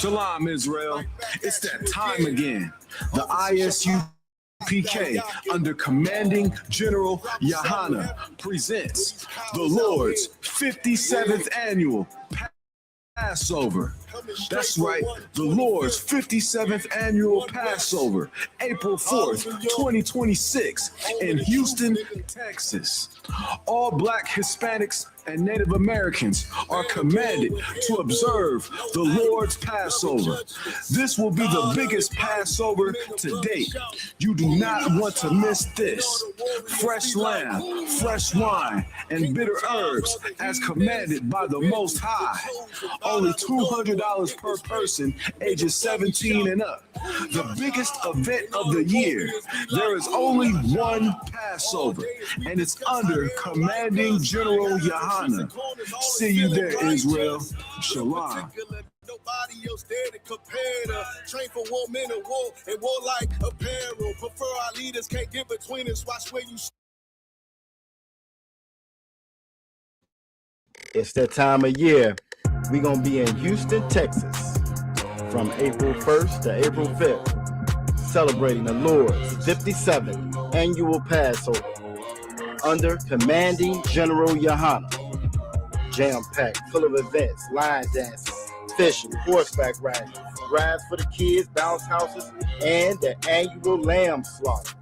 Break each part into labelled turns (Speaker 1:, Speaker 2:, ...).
Speaker 1: Shalom, Israel. It's that time again. The I.S.U.P.K. under Commanding General YAHANNA presents the Lord's 57th annual Passover. That's right, the Lord's 57th annual Passover, April 4th, 2026, in Houston, Texas. All Black, Hispanics, and Native Americans are commanded to observe the Lord's Passover. This will be the biggest Passover to date. You do not want to miss this. Fresh lamb, fresh wine, and bitter herbs as commanded by the Most High. Only $200 per person ages 17 and up. The biggest event of the year. There is only one Passover, and it's under Commanding General YAHANNA. See you there, Israel. Shalom.
Speaker 2: Nobody else there to compare to. Train for war, men of war, and war like apparel. Prefer our leaders, can't get between us. Watch where you.
Speaker 3: It's that time of year. We're going to be in Houston, Texas from April 1st to April 5th, celebrating the Lord's 57th annual Passover under Commanding General YAHANNA. Jam-packed, full of events, line dancing, fishing, horseback riding, rides for the kids, bounce houses, and the annual lamb slaughter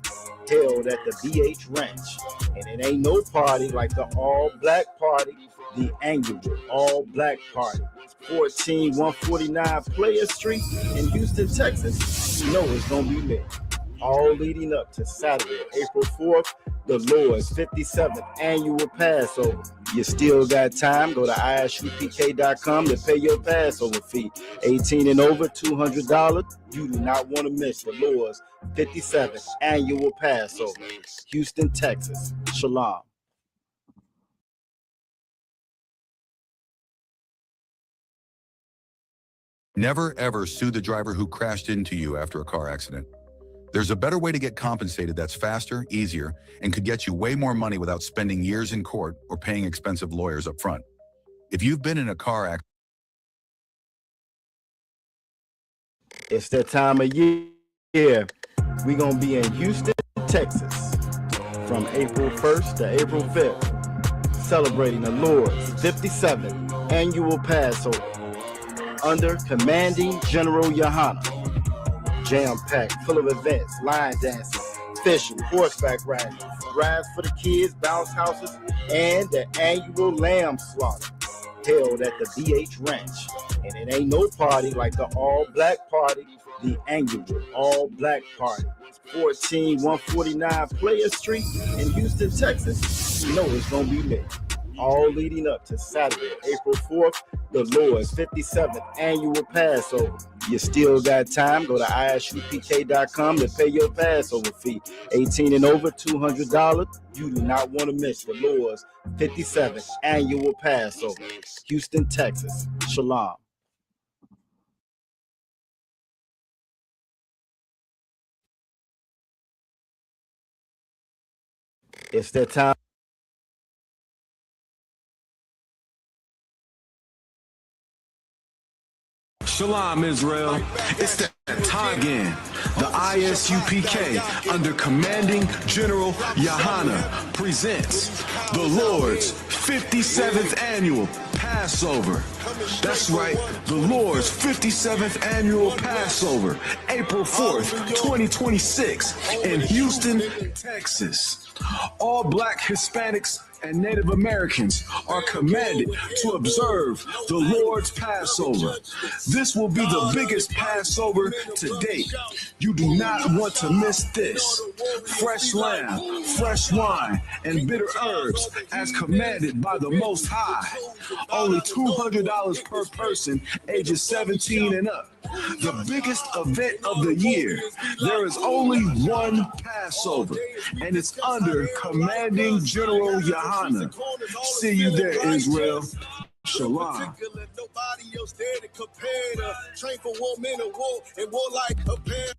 Speaker 3: held at the BH Ranch. And it ain't no party like the all-black party, the annual all-black party. 14149 Player Street in Houston, Texas. You know it's going to be lit. All leading up to Saturday, April 4th, the Lord's 57th annual Passover. You still got time. Go to I.S.U.P.K.com to pay your Passover fee. 18 and over, $200. You do not want to miss the Lord's 57th annual Passover. Houston, Texas. Shalom.
Speaker 4: Never ever sue the driver who crashed into you after a car accident. There's a better way to get compensated that's faster, easier, and could get you way more money without spending years in court or paying expensive lawyers up front. If you've been in a car accident,
Speaker 3: it's that time of year. We're going to be in Houston, Texas from April 1st to April 5th, celebrating the Lord's 57th annual Passover under Commanding General YAHANNA. Jam-packed, full of events, line dancing, fishing, horseback riding, rides for the kids, bounce houses, and the annual lamb slaughter held at the BH Ranch. And it ain't no party like the all-black party, the annual all-black party. 14149 Player Street in Houston, Texas. You know it's going to be lit. All leading up to Saturday, April 4th, the Lord's 57th annual Passover. You still got time. Go to I.S.U.P.K.com to pay your Passover fee. 18 and over, $200. You do not want to miss the Lord's 57th annual Passover. Houston, Texas. Shalom. It's that time.
Speaker 1: Shalom, Israel. It's that time again. The I.S.U.P.K. under Commanding General YAHANNA presents the Lord's 57th annual Passover. That's right, the Lord's 57th annual Passover, April 4th, 2026, in Houston, Texas. All Black, Hispanics, and Native Americans are commanded to observe the Lord's Passover. This will be the biggest Passover to date. You do not want to miss this. Fresh lamb, fresh wine, and bitter herbs as commanded by the Most High. Only $200 per person ages 17 and up. The biggest event of the year. There is only one Passover, and it's under Commanding General YAHANNA. See you there, Israel. Shalom.
Speaker 2: Nobody else there to compare to. Train for war, men of war, and war like apparel.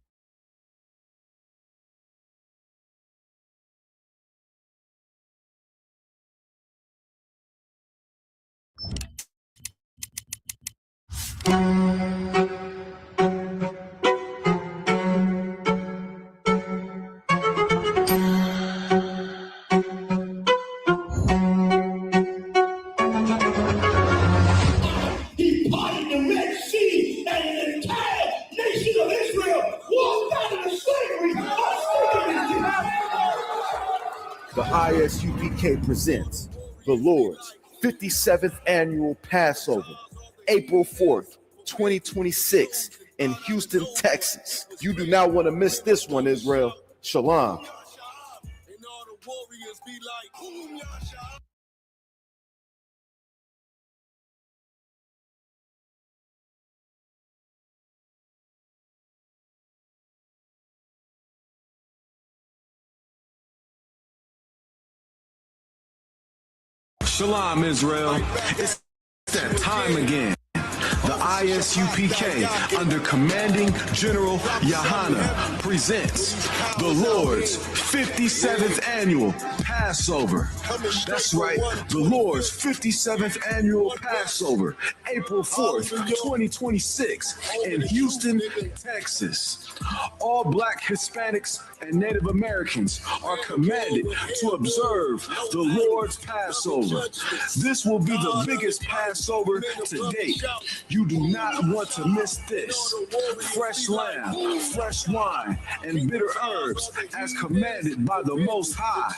Speaker 2: nation of Israel walked out of the slavery
Speaker 1: The I.S.U.P.K presents the Lord's 57th Annual Passover, April 4th, 2026 in Houston, Texas. You do not want to miss this one, Israel. Shalom.
Speaker 2: And all the warriors be like, boom, Yasha.
Speaker 1: Shalom, Israel. It's that time again. The I.S.U.P.K, under Commanding General YAHANNA, presents the Lord's 57th Annual Passover. That's right, the Lord's 57th Annual Passover, April 4th, 2026, in Houston, Texas. All Black, Hispanics, and Native Americans are commanded to observe the Lord's Passover. This will be the biggest Passover to date. You do not want to miss this. Fresh lamb, fresh wine, and bitter herbs as commanded by the Most High.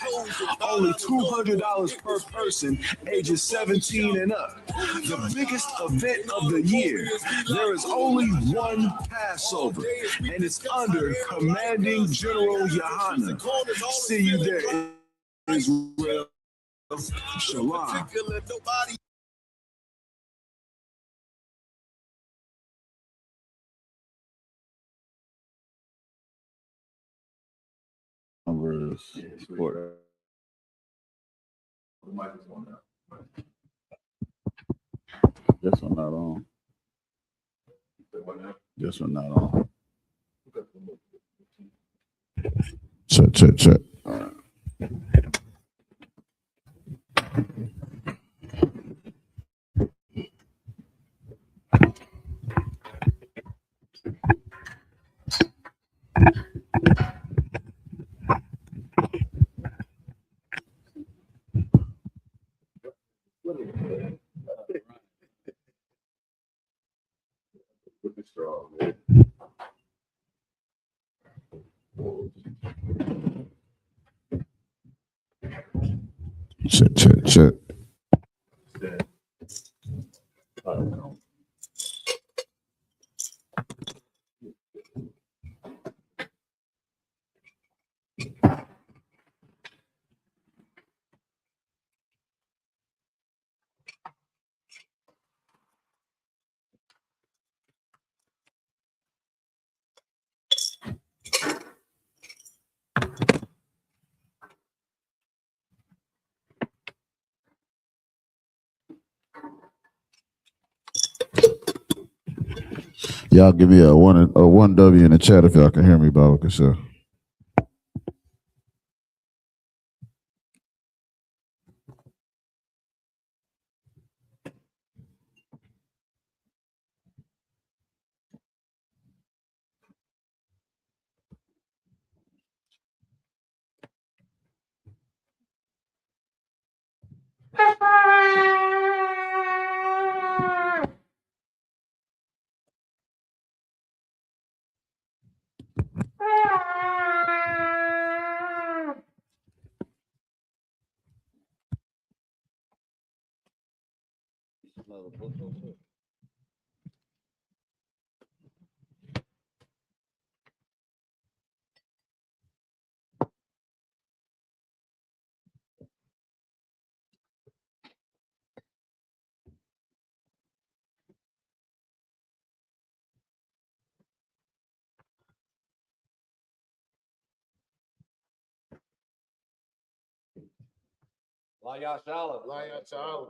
Speaker 1: Only $200 per person, ages 17 and up. The biggest event of the year. There is only one Passover, and it's under Commanding General YAHANNA. See you there, Israel. Shalom.
Speaker 3: This one not on. This one not on. Check. All right. Check. Y'all give me a one W in the chat if y'all can hear me, Baba Kasha.
Speaker 2: Shalom.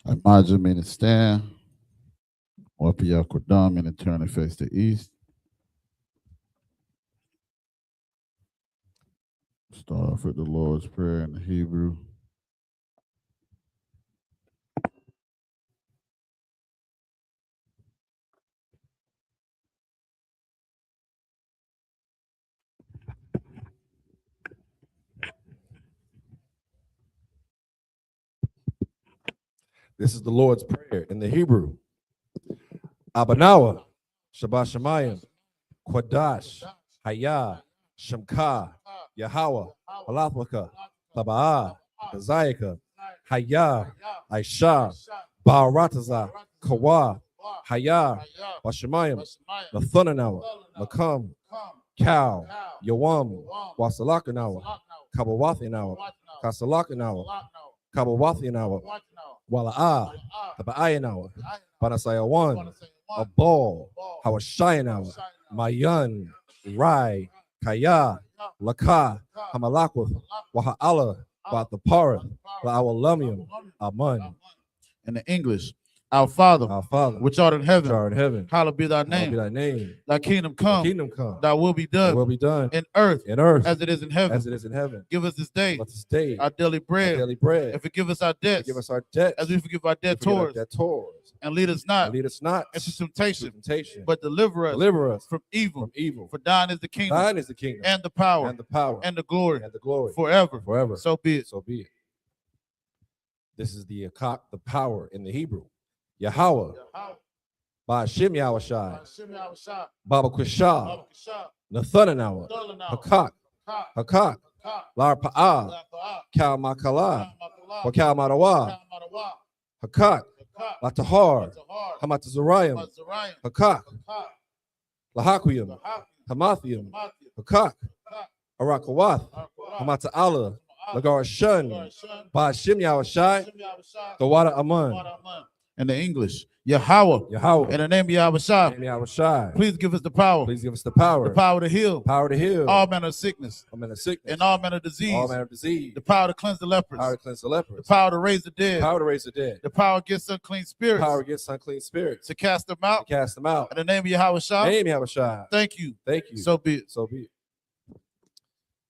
Speaker 3: I imagine me to stand. Wapi Yakodam and turn and face the east. Start off with the Lord's Prayer in the Hebrew.
Speaker 5: This is the Lord's Prayer in the Hebrew. Abanawa, Shabbat Shemayim, Quadash, Hayah, Shemka, Yahweh, Halathwaka, Taba'ah, Kazayaka, Hayah, Aisha, Ba'arataza, Kawa, Hayah, Bashemayim, Lathunanawa, Makam, Cow, Yawam, Wasalakanawa, Kabawathinawa, Kasalakanawa, Kabawathinawa, Wala'ah, Taba'ayanawa, Panasayawan, a ball, Hawashayanawa, Mayan, Rai, Kaya, Laka, Hamalakwith, Waha'ala, Bathaparith, La'awalamium, Aman.
Speaker 6: In the English, our Father, which art in heaven, hallowed be thy name. Thy kingdom come, thy will be done, in earth, as it is in heaven. Give us this day our daily bread, and forgive us our debts, as we forgive our debtors. And lead us not into temptation, but deliver us from evil. For thine is the kingdom, and the power, and the glory, forever. So be it.
Speaker 5: This is the power in the Hebrew. Yahweh, Ba'ashim Yahushai, Baba Kwishah, Nathanawa, Hakak, Lar Pa'ah, Kal Makala, Wakal Marawa, Hakak, Latahar, Hamatazarayim, Hakak, Lahakuyim, Hamathium, Hakak, Arakawath, Hamata'ala, Lagarashun, Ba'ashim Yahushai, Gawada Aman.
Speaker 6: In the English, Yahweh, in the name of Yahushua, please give us the power, the power to heal, all manner of sickness, and all manner of disease, the power to cleanse the lepers, the power to raise the dead, the power against unclean spirits, to cast them out, in the name of Yahushua, thank you, so be it.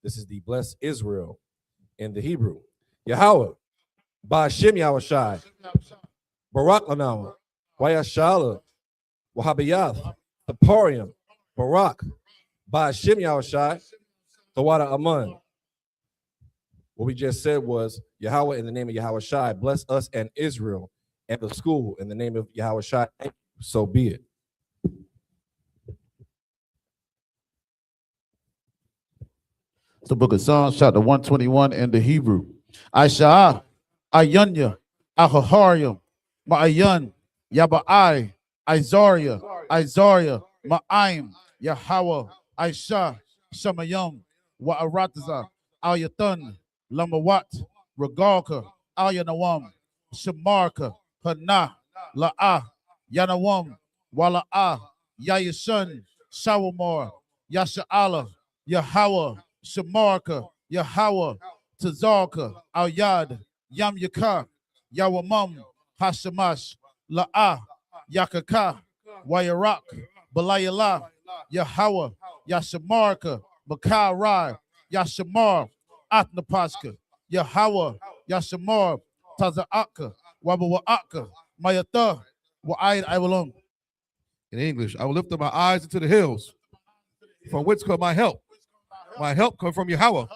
Speaker 5: This is the blessed Israel in the Hebrew. Yahweh, Ba'ashim Yahushai, Barak Lanawa, Wayashala, Wahabiyath, Thaporium, Barak, Ba'ashim Yahushai, Tawada Aman. What we just said was Yahweh in the name of Yahushai, bless us and Israel and the school in the name of Yahushai. So be it.
Speaker 6: It's the book of Psalms, chapter 121 in the Hebrew. I.S.U.P.K, Ayunya, Ahaharium, Ma'ayan, Yaba'ai, Izaria, Ma'aim, Yahweh, Aisha, Shamayam, Wa'arataza, Ayathan, Lamawat, Regalka, Ayanawam, Shamarka, Hana, La'ah, Yanawam, Wala'ah, Yayashan, Shawamar, Yasha'ala, Yahweh, Shamarka, Yahweh, Tazarka, Al-Yad, Yam Yaka, Yawamam, Hashamash, La'ah, Yakaka, Wayarak, Balayala, Yahweh, Yashamarka, Makarai, Yashamar, Atnapaska, Yahweh, Yashamar, Taza'aka, Wabawa'aka, Mayata, Wa'aid Iwalam.
Speaker 7: In English, I will lift up my eyes into the hills, from whence come my help. My help comes from Yahweh,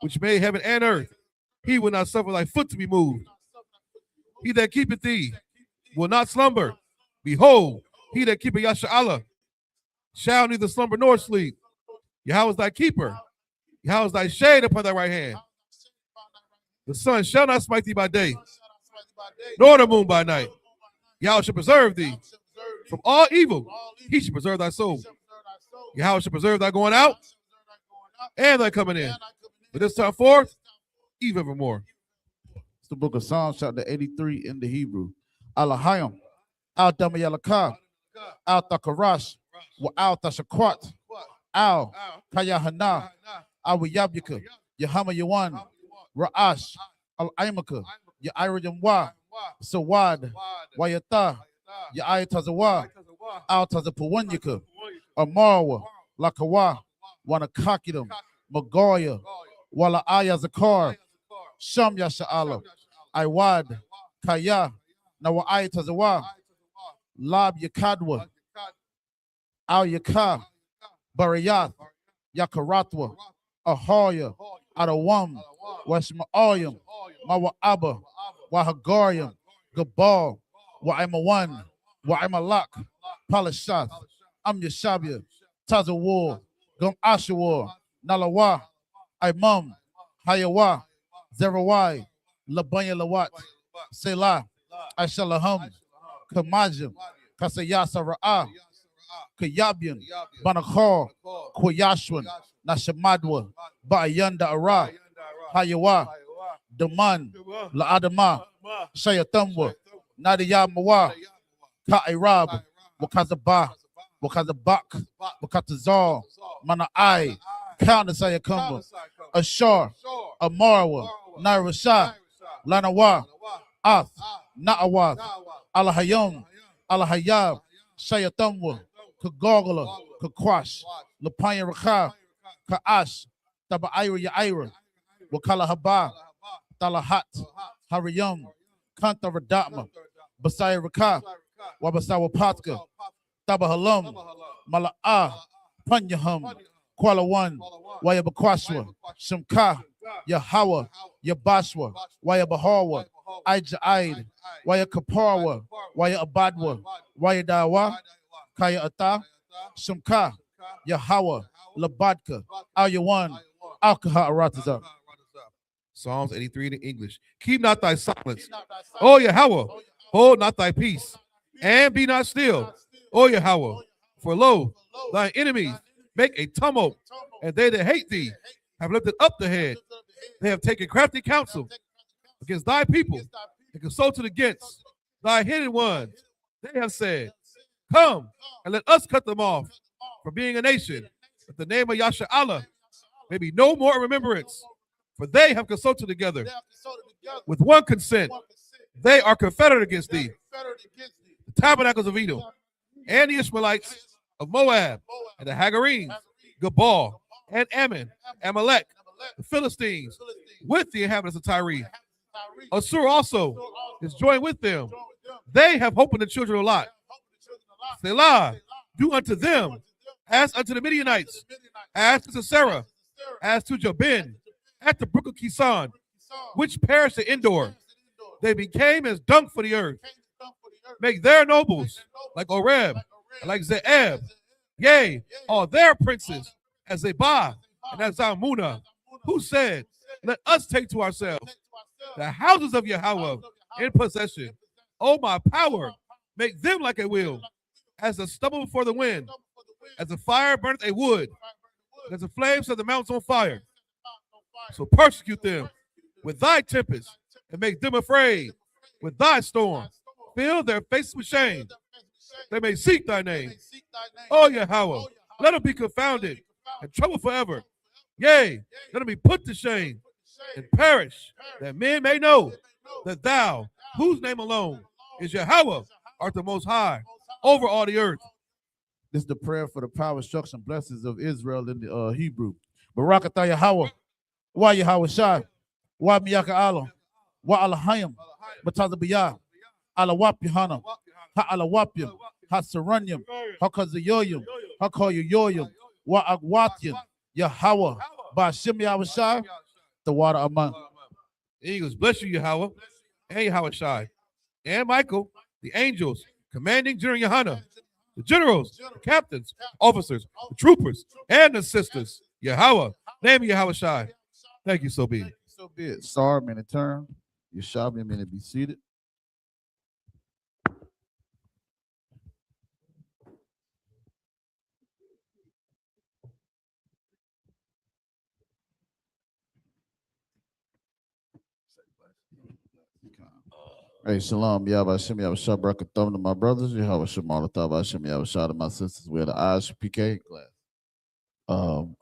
Speaker 7: which made heaven and earth. He will not suffer thy foot to be moved. He that keepeth thee will not slumber. Behold, he that keepeth Yasha'Allah shall neither slumber nor sleep. Yahweh is thy keeper. Yahweh is thy shade upon thy right hand. The sun shall not smite thee by day, nor the moon by night. Yahweh shall preserve thee from all evil. He shall preserve thy soul. Yahweh shall preserve thy going out and thy coming in. But this time forth, even evermore.
Speaker 6: It's the book of Psalms, chapter 83 in the Hebrew. Alahayim, Al Damayalaka, Al Takarash, Wa Al Tashakwat, Al Kayahana, Al Yabyaka, Yahama Yawan, Ra'ash, Al Aimaka, Yairajam Wa, Sawad, Wayata, Yaitazawa, Al Tazapawanyaka, Amarwa, Lakawa, Wanakakidam, Magoya, Wala Ayazakar, Sham Yasha'ala, Iwad, Kaya, Nawa Tazawa, Lab Yakadwa, Al Yaka, Barayath, Yakaratwa, Ahoya, Adawam, Washma'ayam, Mawa Abba, Wahagariam, Gabal, Wa'ima One, Wa'ima Lak, Palashath, Am Yashabia, Taza War, Gum Ashawar, Nalawa, Imam, Hayawa, Zerawai, Labanya Lawat, Selah, Ashalaham, Kamajim, Kasayasa Ra'ah, Kayabian, Banakar, Kwayashwan, Nashamadwa, Ba'ayanda Ara, Hayawa, Daman, La'adama, Shayatamwa, Nadiyamawa, Ka'irab, Wakazaba, Wakazabak, Wakatazar, Mana'ai, Counter Ashar, Amarwa, Nairashah, Lanawa, Ath, Na'awath, Alahayam, Alahayab, Shayatamwa, Kagogala, Kakwash, Lapaya Rakha, Ka'ash, Taba'ira Ya'ira, Wakala Haba, Talahat, Hariyam, Kanta Radatma, Basai Rakha, Wabasawa Patka, Tabahalam, Mala'ah, Panyaham, Kuala One, Wayabakwashwa, Shamka, Yahawa, Yabashwa, Wayabahawa, Aid, Wayakaparwa, Wayabadwa, Wayadawa, Kaya Ata, Shamka, Yahawa, Labadka, Ayawan, Alkaha Arataza.
Speaker 7: Psalms 83 in English. Keep not thy silence, O Yahweh, hold not thy peace, and be not still, O Yahweh. For lo, thy enemies make a tumult, and they that hate thee have lifted up the head. They have taken crafty counsel against thy people, and consulted against thy hidden ones. They have said, come, and let us cut them off from being a nation, that the name of Yasha Allah may be no more in remembrance. For they have consulted together with one consent. They are confederate against thee. The tabernacles of Edom, and the Ishmaelites of Moab, and the Hagarenes, Gabal, and Ammon, Amalek, the Philistines, with the inhabitants of Tyre. Assur also is joined with them. They have hope in the children of Lot. Selah, do unto them as unto the Midianites, as to Sisera, as to Jabin, at the brook of Kison, which perished at Endor. They became as dung for the earth. Make their nobles like Oreb, and like Zeeb, yea, all their princes as Zebah and as Zalmunna, who said, let us take to ourselves the houses of Yahweh in possession. O my power, make them like a wheel, as the stubble before the wind, as the fire burneth a wood, as the flames set the mountains on fire. So persecute them with thy tempest, and make them afraid with thy storm. Fill their faces with shame. They may seek thy name. O Yahweh, let them be confounded and troubled forever. Yea, let them be put to shame and perish, that men may know that thou, whose name alone is Yahweh, art the most high over all the earth.
Speaker 6: This is the prayer for the power, structure, and blessings of Israel in the Hebrew. Barakatah Yahweh, Wa Yahweh Shai, Wa Miyaka Allah, Wa Alahayim, Batazabiyah, Alawap Yohanna, Ha Alawapyam, Ha Saranyam, Ha Kazayoyam, Ha Koyoyoyam, Wa Agwatyam, Yahweh, Bashim Yahweh Shai, the water among.
Speaker 7: Eagles, bless you, Yahweh, and Yahweh Shai, and Michael, the angels, commanding General YAHANNA, the generals, the captains, officers, the troopers, and the sisters. Yahweh, name Yahweh Shai. Thank you, so be it.
Speaker 6: So be it. Sar, minute turn. Yashabi, minute be seated. Hey, shalom, Yahweh Hashem, Yahweh Shah, Barakatham to my brothers, Yahweh Shemal, Yahweh Hashem, Yahweh Shah to my sisters. We're the I.S.U.P.K class.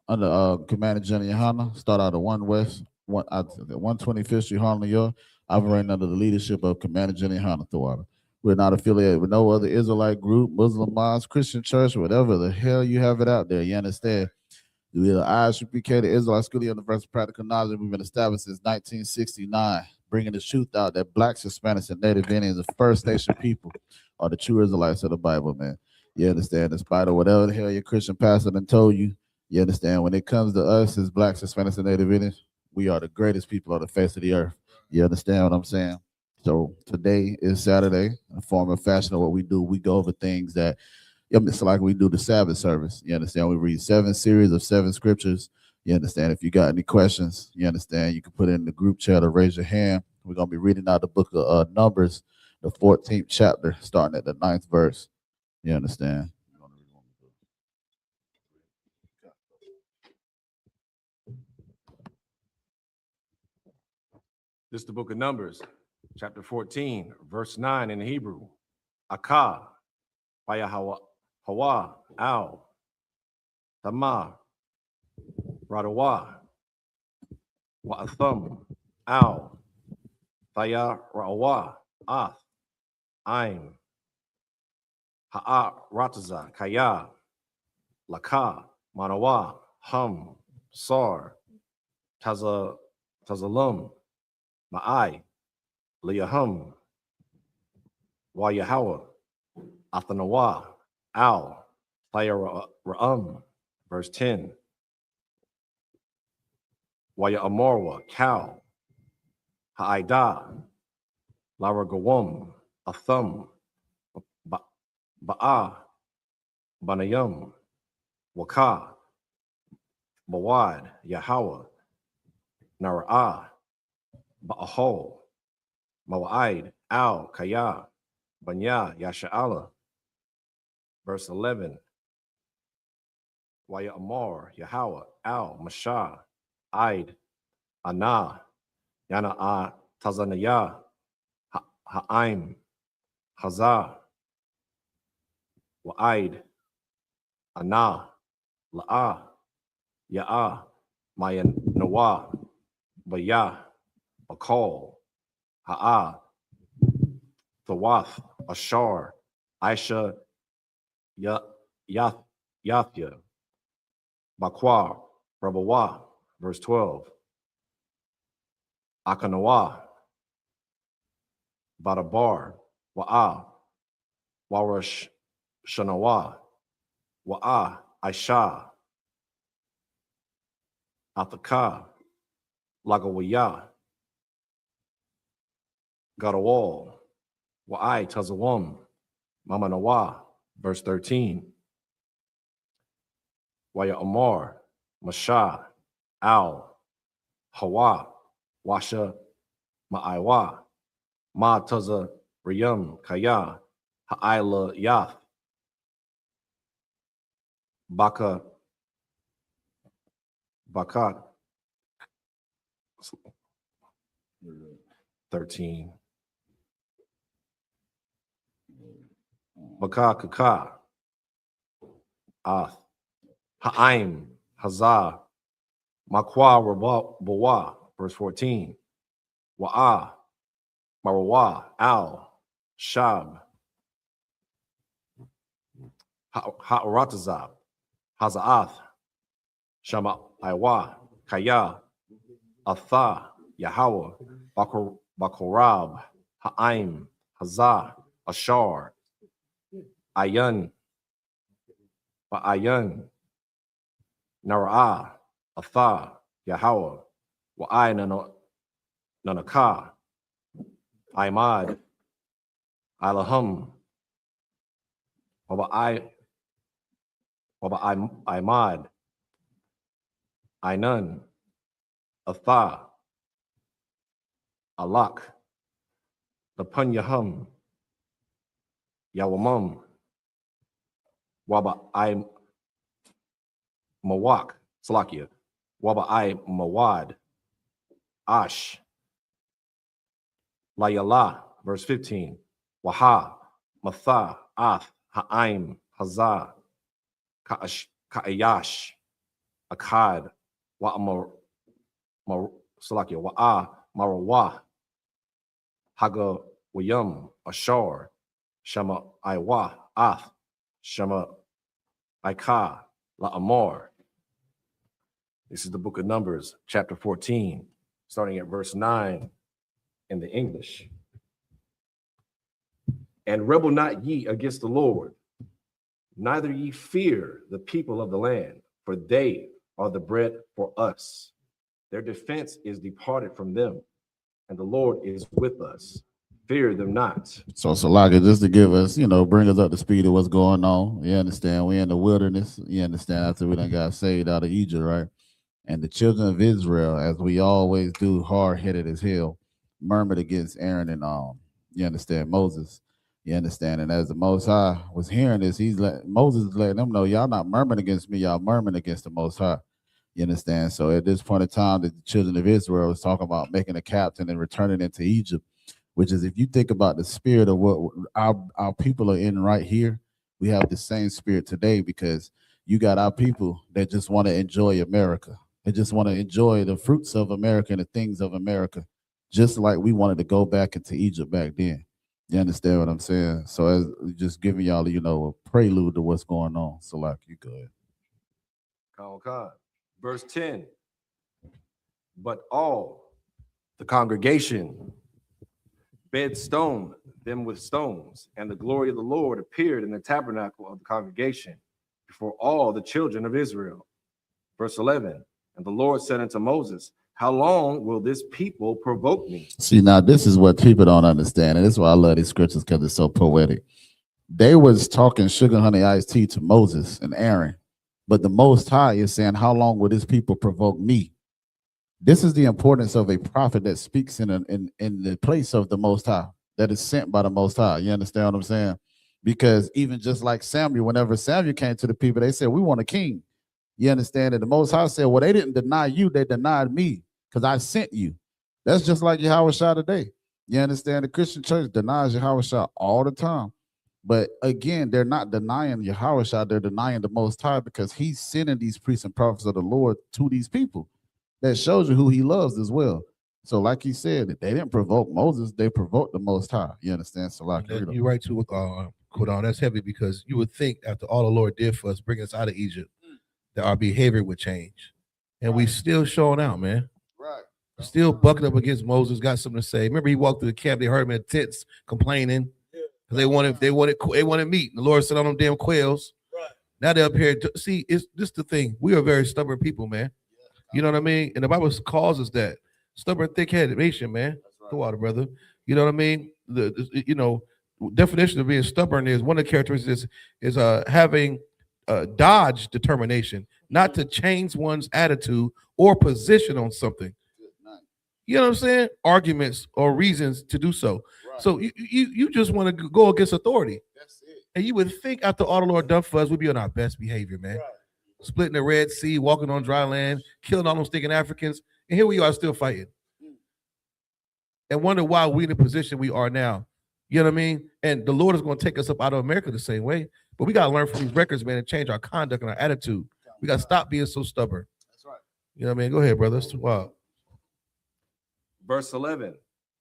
Speaker 6: Under Commander General YAHANNA, start out of 1 West, 125th Street, Harlem, New York, operating under the leadership of Commander General YAHANNA Thawada. We're not affiliated with no other Israelite group, Muslim mosque, Christian church, whatever the hell you have it out there, you understand? We're the I.S.U.P.K, the Israelite School of Universal Practical Knowledge. We've been established since 1969. Bringing the truth out that Blacks, Hispanics, and Native Indians, the First Nation people, are the true Israelites of the Bible, man. You understand? In spite of whatever the hell your Christian pastor done told you, you understand? When it comes to us as Blacks, Hispanics, and Native Indians, we are the greatest people on the face of the earth. You understand what I'm saying? So today is Saturday. A form of fashion of what we do. We go over things that, it's like we do the Sabbath service. You understand? We read 7 series of 7 scriptures. You understand? If you got any questions, you understand, you can put it in the group chat or raise your hand. We're going to be reading out the book of Numbers, the 14th chapter, starting at the 9th verse. You understand?
Speaker 5: This is the book of Numbers, chapter 14, verse 9 in the Hebrew. Akah, Hawa, Al, Tamar, Radawa, Wa'atham, Al, Thaya, Ra'awa, Ath, Aim, Ha'a, Rataza, Kaya, Laka, Manawa, Hum, Sar, Tazalum, Ma'ai, Liyahum, Wayahawa, Athanawa, Al, Thaya Ra'um, verse 10. Waya Amorwa, Cal, Ha'ida, Laragawum, Athum, Ba'a, Banayum, Waka, Bawad, Yahawa, Nara'ah, Ba'ahol, Mawa'id, Al, Kaya, Banya, Yasha'ala. Verse 11. Waya Amor, Yahawa, Al, Mashah, Aid, Ana, Yana'a, Tazanaya, Ha'aim, Hazah, Wa'aid, Ana, La'ah, Ya'ah, Maya Nawa, Bayah, Bakal, Ha'ah, Thawath, Ashar, Aisha, Yathya, Bakwa, Rabawa, verse 12. Akanawa, Badabar, Wa'a, Warash Shanawa, Wa'a, Aisha, Athaka, Lagawaya, Gadawal, Wa'ai Tazawam, Mamanawa, verse 13. Waya Amar, Masha, Al, Hawa, Washa, Ma'aiwa, Ma Taza Riyam, Kaya, Ha'ila Yath, Baka, Bakat, 13. Baka Kaka, Ath, Ha'aim, Hazah, Makwa Bawa, verse 14. Wa'a, Marawa, Al, Shab, Ha'aratazab, Haza'ath, Shama Iwa, Kaya, Atha, Yahawa, Bakorab, Ha'aim, Hazah, Ashar, Ayan, Ba'ayan, Nara'ah, Atha, Yahawa, Wa'ai Nanaka, Imad, Ilahum, Imad, Ainun, Atha, Alak, Lapunyahum, Yawamum, Waba I Mawak, Salakia, Waba I Mawad, Ash, Layala, verse 15, Waha, Matha, Ath, Ha'aim, Hazah, Ka'ayash, Akkad, Salakia, Wa'a, Marawah, Haga, Wayum, Ashar, Shama, Iwa, Ath, Shama, Ika, La'amor. This is the book of Numbers, chapter 14, starting at verse 9 in the English. And rebel not ye against the Lord, neither ye fear the people of the land, for they are the bread for us. Their defense is departed from them, and the Lord is with us. fear them not.
Speaker 6: So Salaka, just to give us, bring us up to speed of what's going on. You understand? We're in the wilderness. You understand? After we done got saved out of Egypt, right? And the children of Israel, as we always do, hard-headed as hell, murmured against Aaron and you understand, Moses. You understand? And as the Most High was hearing this, Moses is letting them know, y'all not murmuring against me, y'all murmuring against the Most High. You understand? So at this point in time, the children of Israel was talking about making a captain and returning into Egypt, which is, if you think about the spirit of what our people are in right here, we have the same spirit today, because you got our people that just want to enjoy America. They just want to enjoy the fruits of America and the things of America, just like we wanted to go back into Egypt back then. You understand what I'm saying? So as just giving y'all, a prelude to what's going on. So like, you good.
Speaker 5: Verse 10. But all the congregation bed stone them with stones, and the glory of the Lord appeared in the tabernacle of the congregation before all the children of Israel. Verse 11. And the Lord said unto Moses, how long will this people provoke me?
Speaker 6: See, now this is what people don't understand, and this is why I love these scriptures, because it's so poetic. They was talking sugar, honey, iced tea to Moses and Aaron, but the Most High is saying, how long will this people provoke me? This is the importance of a prophet that speaks in the place of the Most High, that is sent by the Most High. You understand what I'm saying? Because even just like Samuel, whenever Samuel came to the people, they said, we want a king. You understand? And the Most High said, well, they didn't deny you, they denied me, because I sent you. That's just like YAHANNA today. You understand? The Christian church denies YAHANNA all the time. But again, they're not denying YAHANNA, they're denying the Most High, because he's sending these priests and prophets of the Lord to these people. That shows you who he loves as well. So like he said, they didn't provoke Moses, they provoked the Most High. You understand? So like,
Speaker 7: you're right too with Quran. That's heavy, because you would think after all the Lord did for us, bring us out of Egypt, that our behavior would change. And we still showing out, man.
Speaker 6: Right.
Speaker 7: Still bucking up against Moses, got something to say. Remember, he walked through the camp, they heard him in tents complaining. They wanted meat. The Lord sent on them damn quails. Right. Now they're up here. See, it's just the thing. We are very stubborn people, man. You know what I mean? And the Bible calls us that. Stubborn, thick-headed nation, man. Right. Go out, brother. You know what I mean? The definition of being stubborn is, one of the characteristics is having dodge determination, not to change one's attitude or position on something. You know what I'm saying? Arguments or reasons to do so. Right. So you just want to go against authority. That's it. And you would think after all the Lord done for us, we'd be on our best behavior, man. Right. Splitting the Red Sea, walking on dry land, killing all those stinking Africans, and here we are still fighting. And wonder why we in the position we are now. You know what I mean? And the Lord is going to take us up out of America the same way. But we got to learn from these records, man, and change our conduct and our attitude. We got to stop being so stubborn. That's right. You know what I mean? Go ahead, brother. It's too wild.
Speaker 5: Verse 11.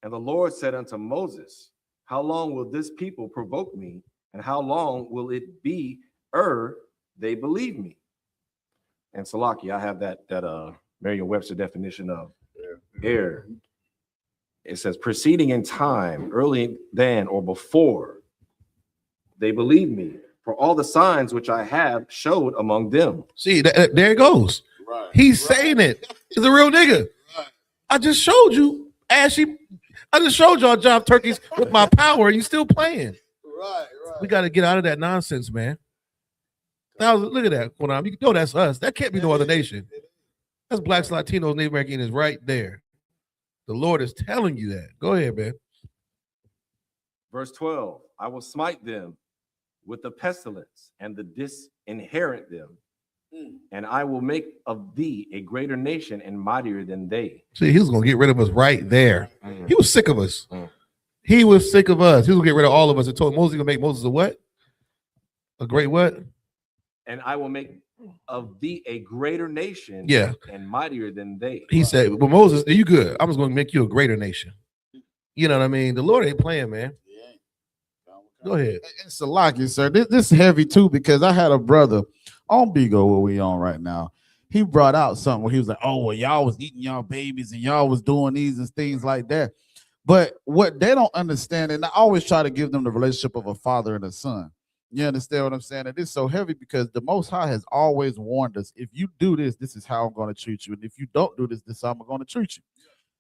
Speaker 5: And the Lord said unto Moses, how long will this people provoke me? And how long will it be ere they believe me? And Salaki, I have that Merriam-Webster definition of ere. It says proceeding in time, early than or before they believe me, for all the signs which I have showed among them.
Speaker 7: See, there it goes. Right. He's saying it. He's a real nigga. Right. I just showed you, Ashy. I just showed y'all job turkeys with my power, and you still playing. Right. We got to get out of that nonsense, man. Now look at that. You know that's us. That can't be no other nation. That's blacks, Latinos, Native Americans right there. The Lord is telling you that. Go ahead, man.
Speaker 5: Verse 12. I will smite them with the pestilence and the disinherit them, and I will make of thee a greater nation and mightier than they.
Speaker 7: See, he was going to get rid of us right there. He was sick of us. He was sick of us. He was going to get rid of all of us and told Moses, he's going to make Moses a what? A great what?
Speaker 5: And I will make of thee a greater nation, and mightier than they.
Speaker 7: He said, well, Moses, are you good? I'm just going to make you a greater nation. You know what I mean? The Lord ain't playing, man. Go ahead.
Speaker 6: And Salaki, sir, this is heavy too, because I had a brother on Bigo, where we on right now. He brought out something where he was like, oh, well, y'all was eating y'all babies and y'all was doing these and things like that. But what they don't understand, and I always try to give them the relationship of a father and a son. You understand what I'm saying? It is so heavy because the Most High has always warned us, if you do this, this is how I'm going to treat you. And if you don't do this, this is how I'm going to treat you.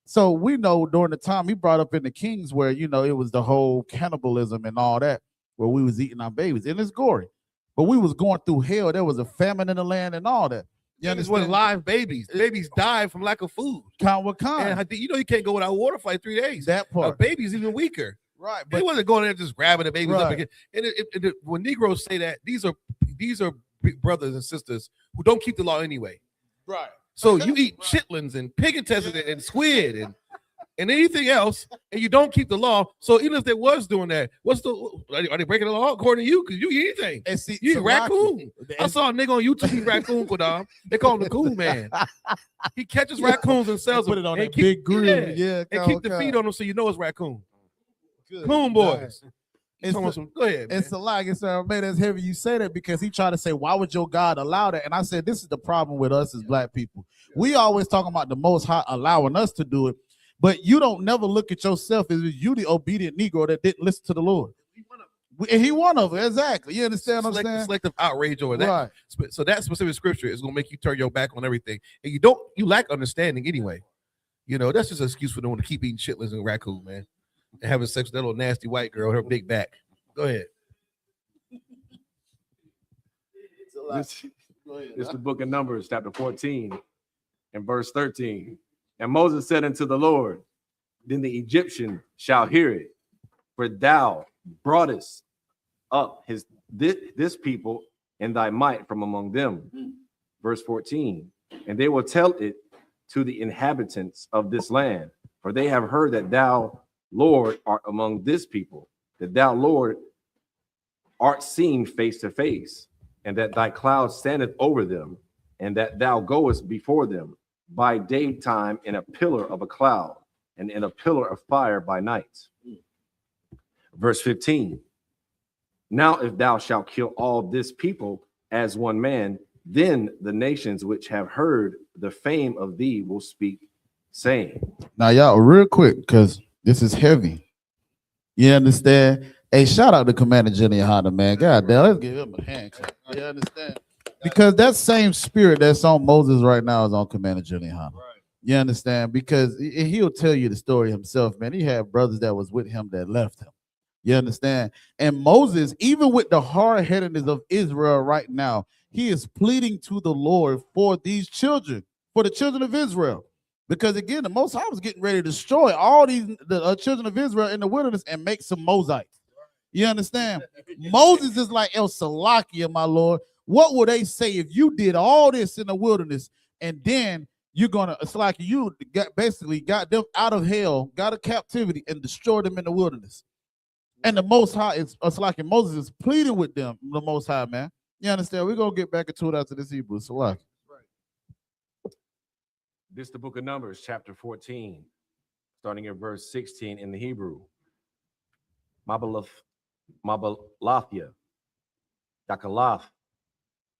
Speaker 6: So we know during the time he brought up in the Kings where, you know, it was the whole cannibalism and all that, where we was eating our babies, and it's gory. But we was going through hell. There was a famine in the land and all that.
Speaker 7: You understand? Live babies. Babies died from lack of food.
Speaker 6: Count with kind.
Speaker 7: And you know you can't go without water for like 3 days.
Speaker 6: That part.
Speaker 7: A baby's even weaker.
Speaker 6: Right.
Speaker 7: But he wasn't going there just grabbing the babies up again. And when Negroes say that, these are brothers and sisters who don't keep the law anyway.
Speaker 6: Right.
Speaker 7: So you eat chitlins and pig intestines and squid and anything else, and you don't keep the law. So even if they was doing that, are they breaking the law according to you? Because you eat anything.
Speaker 6: And see,
Speaker 7: you eat raccoon. I saw a nigga on YouTube eat raccoon, Kodam. They call him the cool man. He catches raccoons and sells them.
Speaker 6: Put it on that big grill. Yeah.
Speaker 7: And keep the feet on them so you know it's raccoon. Good. Coon boys. Go ahead.
Speaker 6: It's a lie. It's man, that's heavy. You say that because he tried to say, why would your God allow that? And I said, this is the problem with us as black people. We always talking about the Most High allowing us to do it, but you don't never look at yourself as you the obedient Negro that didn't listen to the Lord. And he one of them, exactly. You understand what I'm saying?
Speaker 7: Selective outrage over that.
Speaker 6: Right.
Speaker 7: So that specific scripture is going to make you turn your back on everything, and you lack understanding anyway. You know, that's just an excuse for them to keep eating chitlins and raccoon, man. And having sex with that little nasty white girl, her big back. Go ahead.
Speaker 8: It's the book of Numbers, chapter 14 and verse 13. And Moses said unto the Lord, then the Egyptian shall hear it, for thou broughtest up this people in thy might from among them. Verse 14. And they will tell it to the inhabitants of this land, for they have heard that thou, Lord, art among this people, that thou, Lord, art seen face to face, and that thy cloud standeth over them, and that thou goest before them by daytime in a pillar of a cloud, and in a pillar of fire by night. Verse 15. Now if thou shalt kill all this people as one man, then the nations which have heard the fame of thee will speak, saying.
Speaker 6: Now, y'all, real quick, because this is heavy. You understand? Hey, shout out to Commander YAHANNA, man. God damn, let's give him a hand clap. You understand? Because that same spirit that's on Moses right now is on Commander YAHANNA. Right. You understand? Because he'll tell you the story himself, man. He had brothers that was with him that left him. You understand? And Moses, even with the hard-headedness of Israel right now, he is pleading to the Lord for these children, for the children of Israel. Because again, the Most High was getting ready to destroy all the children of Israel in the wilderness and make some Moabites. You understand? Moses is like El Salakia, my Lord. What would they say if you did all this in the wilderness and then you're gonna, it's like you basically got them out of hell, got a captivity, and destroyed them in the wilderness? And the Most High is like Moses is pleading with them, the Most High, man. You understand? We're gonna get back into it after this Hebrew. So like.
Speaker 8: This is the book of Numbers, chapter 14, starting at verse 16 in the Hebrew. Mabalathia, Dakalath,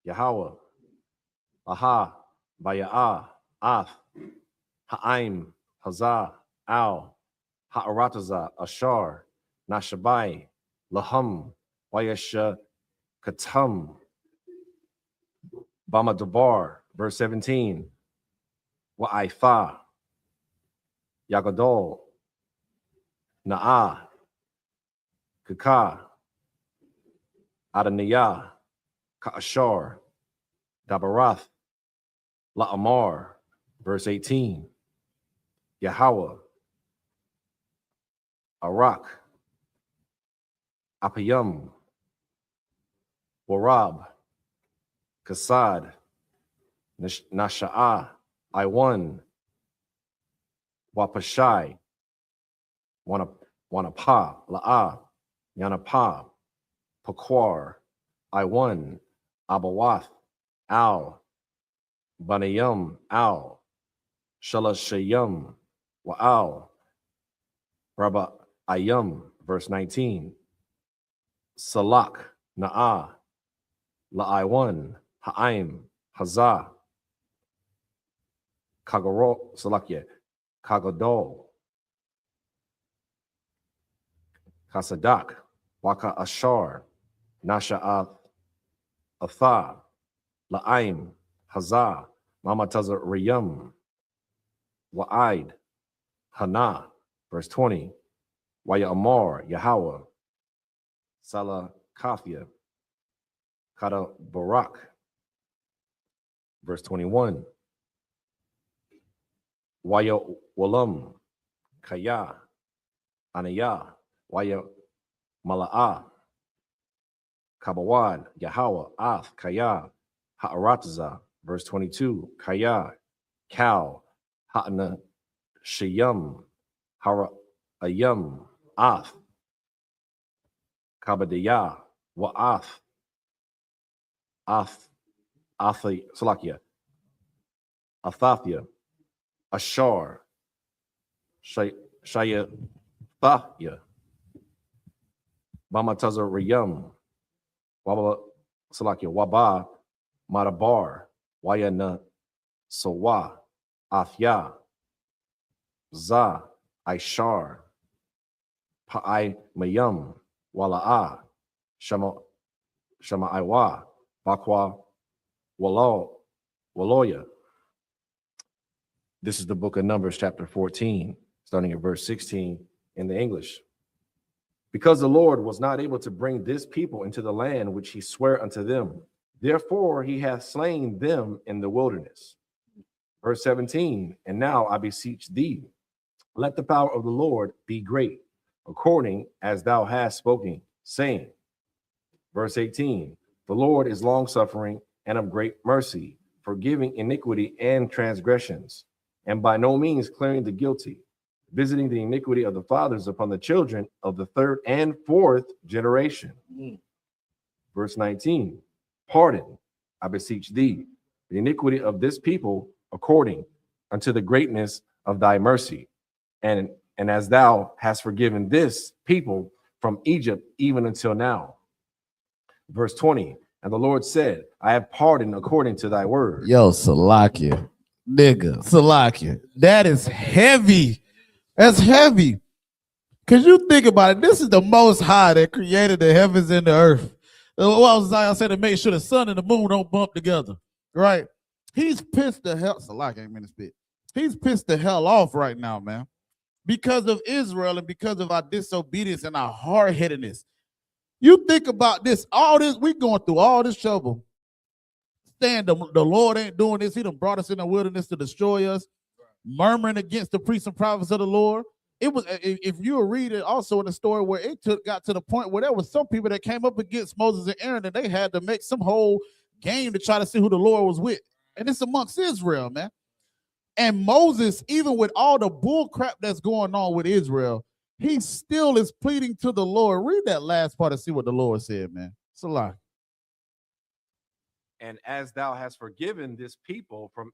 Speaker 8: Yahweh, Aha, Baya'ah, Ath, Ha'aim, Hazah, Al, Ha'aratazah, Ashar, Nashabai, Laham, Wayasha, Katam, Bamadabar, verse 17. Wa'aifa, Yagadol, Na'ah, Kaka, Adaniyah, Ka'ashar, Dabarath, La'amar, verse 18. Yahweh, Arak, Apayam, Warab, Kasad, Nasha'ah, I1, Wapashai, Wanapa, La'ah, Yanapa, Pakwar, I1, Abawath, Al, Banayam, Al, Shalashayam, Wa'al, Rabba Ayam, verse 19, Salak, Na'ah, La'ai1, Ha'aim, Hazah, Kagaro, Salakia, Kagadol, Kasadak, Waka Ashar, Nasha'ath, Atha, La'aim, Hazah, Mamataza Riyam, Wa'id, YAHANNA, verse 20. Yahweh, Salakathia, Kata Barak, verse 21. Walam, Kaya, Anaya, Mala'ah, Kabawad, Yahweh, Ath, Kaya, Ha'aratza, verse 22. Kaya, Kal, Ha'na, Shayam, Hara'ayam, Ath, Kabadiyah, Wa'ath, Salakia, Athathia, Ashar, Shayathahya, Bamatazar Riyam, Waba, Madabar, Wayana, Sawa, Athya, Za, Ishar, Pa'ai Mayam, Wala'ah, Shama'aiwa, Bakwa, Waloya. This is the book of Numbers, chapter 14, starting at verse 16 in the English. Because the Lord was not able to bring this people into the land which he sware unto them, therefore he hath slain them in the wilderness. Verse 17, and now I beseech thee, let the power of the Lord be great, according as thou hast spoken, saying. Verse 18, the Lord is long-suffering and of great mercy, forgiving iniquity and transgressions, and by no means clearing the guilty, visiting the iniquity of the fathers upon the children of the third and fourth generation. Verse 19, pardon, I beseech thee, the iniquity of this people according unto the greatness of thy mercy, and as thou hast forgiven this people from Egypt even until now. Verse 20, and the Lord said, I have pardoned according to thy word.
Speaker 6: Yo, Salakia, nigga, Salakia, that is heavy. That's heavy. Because you think about it, this is the Most High that created the heavens and the earth. What was I said to make sure the sun and the moon don't bump together, right? He's pissed the hell, Salakia ain't meant to spit. He's pissed the hell off right now, man, because of Israel and because of our disobedience and our hard-headedness. You think about this, all this, we going through all this trouble. Saying the Lord ain't doing this. He done brought us in the wilderness to destroy us, murmuring against the priests and prophets of the Lord. It was, if you were reading also in the story where it got to the point where there was some people that came up against Moses and Aaron and they had to make some whole game to try to see who the Lord was with. And it's amongst Israel, man. And Moses, even with all the bull crap that's going on with Israel, he still is pleading to the Lord. Read that last part and see what the Lord said, man. It's a lot.
Speaker 8: And as thou hast forgiven this people from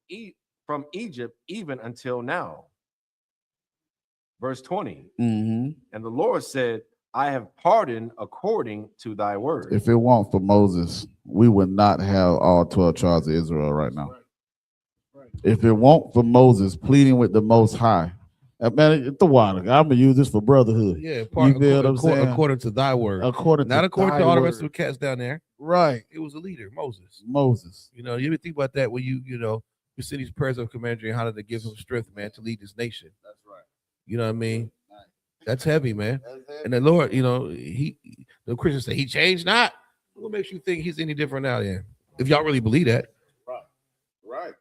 Speaker 8: Egypt even until now. Verse 20. And the Lord said, I have pardoned according to thy word.
Speaker 6: If it weren't for Moses, we would not have all 12 tribes of Israel right now. If it weren't for Moses pleading with the Most High, man, it's the water. I'm gonna use this for brotherhood.
Speaker 7: Yeah, according to thy word. Not according to all the rest of the cats down there.
Speaker 6: Right.
Speaker 7: It was a leader, Moses.
Speaker 6: Moses.
Speaker 7: You know, you ever think about that when you send these prayers of Commander Yohanna to give him strength, man, to lead this nation.
Speaker 6: That's right.
Speaker 7: You know what I mean? That's heavy, man. And the Lord, the Christians say he changed not. What makes you think he's any different now then? If y'all really believe that.
Speaker 6: Right.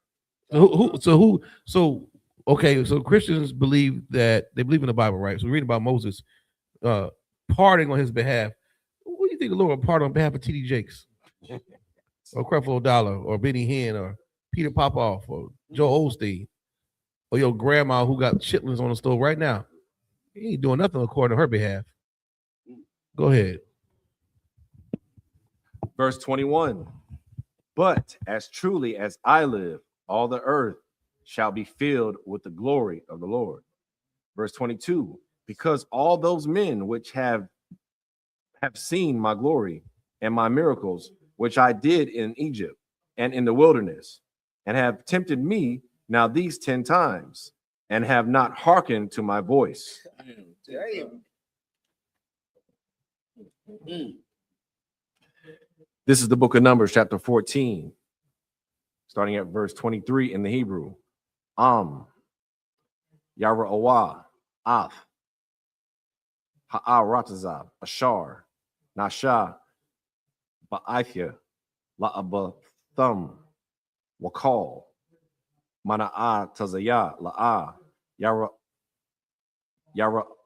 Speaker 7: So Christians believe that they believe in the Bible, right? So we read about Moses pardoning on his behalf. What do you think the Lord pardoned on behalf of T.D. Jakes? Or Creflo Dollar, or Benny Hinn, or Peter Popoff, or Joe Osteen, or your grandma who got chitlins on the stove right now? He ain't doing nothing according to her behalf. Go ahead.
Speaker 8: Verse 21. But as truly as I live, all the earth shall be filled with the glory of the Lord. Verse 22. Because all those men which have seen my glory and my miracles, which I did in Egypt and in the wilderness, and have tempted me now these 10 times, and have not hearkened to my voice. This is the book of Numbers, chapter 14, starting at verse 23 in the Hebrew. Yara'awah, Ath, Ha'arataza, Ashar, Nasha, Ba'athya, La'abathum, Wakal, Mana'a Tazaya, La'a, Yara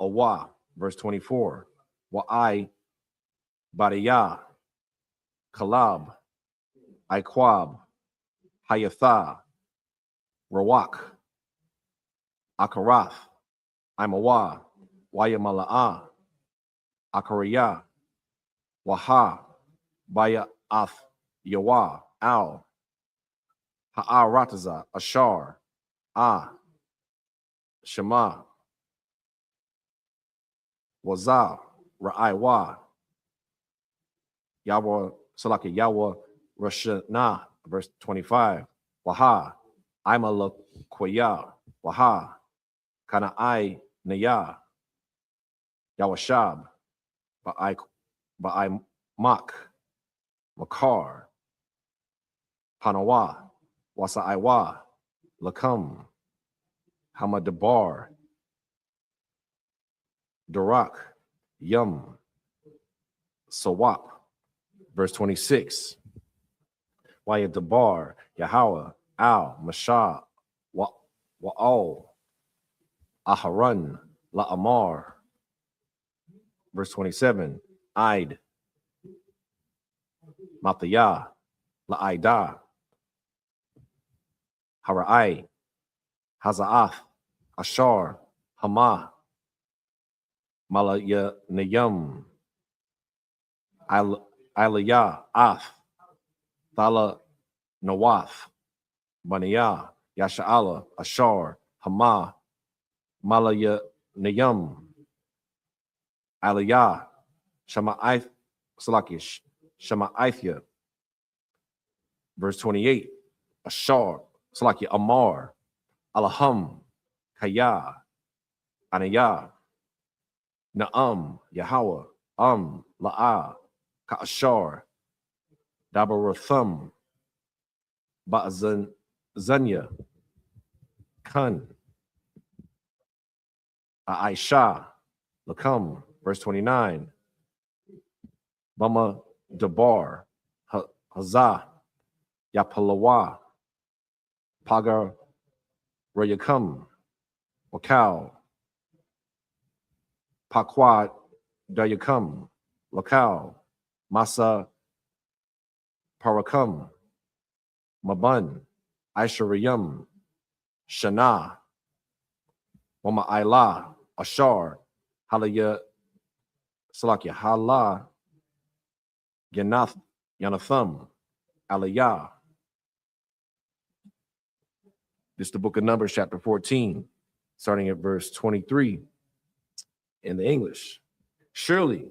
Speaker 8: Awa, verse 24. Wa'ai Bariyah, Kalab, Iquab, Hayatha, Rawak, Akarath, Imawa, Wayamala'a, Akariyah, Waha, Baya'ath, Yawa, Al, Ha'arataza, Ashar, Shema, Wazah, Ra'aiwa, Yahweh, Salaki, Yahweh, Rashana, verse 25. Waha, Imalakwaya, Waha, Kana'ai, Naya, Yawashab, Ba'ai Mak, Makar, Panawa, Wasa'aiwa, Lakam, Hamadabar, Darak, Yum, Sawap, verse 26. Wayadabar, Yahweh, Al, Mashah, Wa'al, Aharon, La'amar, verse 27. Id, Mathayah, La'ida, Hara'ai, Haza'ath, Ashar, Hama, Malayanayam, Aliyah, Ath, Thala, Nawath, Baniyah, Yasha'ala, Ashar, Hama, Malayanayam, Aliyah, Shama'ith, Salakish, Shama'ithya, verse 28. Ashar, Salaki, Amar, Alaham, Kaya, Anayah, Na'am, Yahweh, La'a, Ka'ashar, Dabarathum, Ba'zanya, Kun, Aisha, Lakam, verse 29. Bama Dabar, Hazah, Yapalawa, Pagar, Rayakam, Wakal, Pakwad, Dayakam, Lakal, Masa, Parakam, Maban, Aisharayam, Shana, Wama Ayla, Ashar, Halaya, Salakia, Hala, Yanatham, Aliyah. This is the book of Numbers, chapter 14, starting at verse 23 in the English. Surely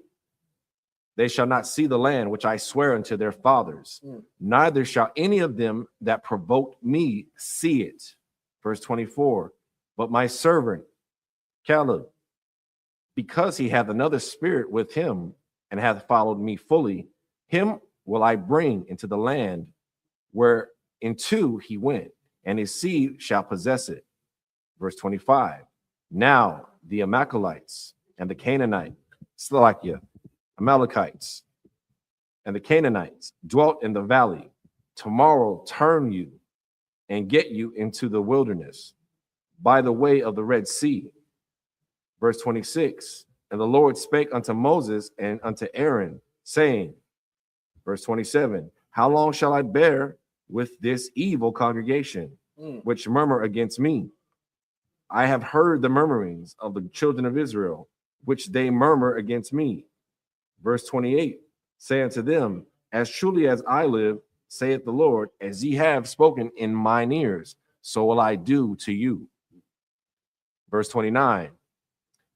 Speaker 8: they shall not see the land which I swear unto their fathers, neither shall any of them that provoked me see it. Verse 24. But my servant Caleb, because he hath another spirit with him and hath followed me fully, him will I bring into the land whereinto he went, and his seed shall possess it. Verse 25. Now the Amalekites and the Canaanites, Slakia, Amalekites, and the Canaanites dwelt in the valley. Tomorrow turn you and get you into the wilderness by the way of the Red Sea. Verse 26. And the Lord spake unto Moses and unto Aaron, saying, verse 27, how long shall I bear with this evil congregation, which murmur against me? I have heard the murmurings of the children of Israel, which they murmur against me. Verse 28, say unto them, as truly as I live, saith the Lord, as ye have spoken in mine ears, so will I do to you. Verse 29,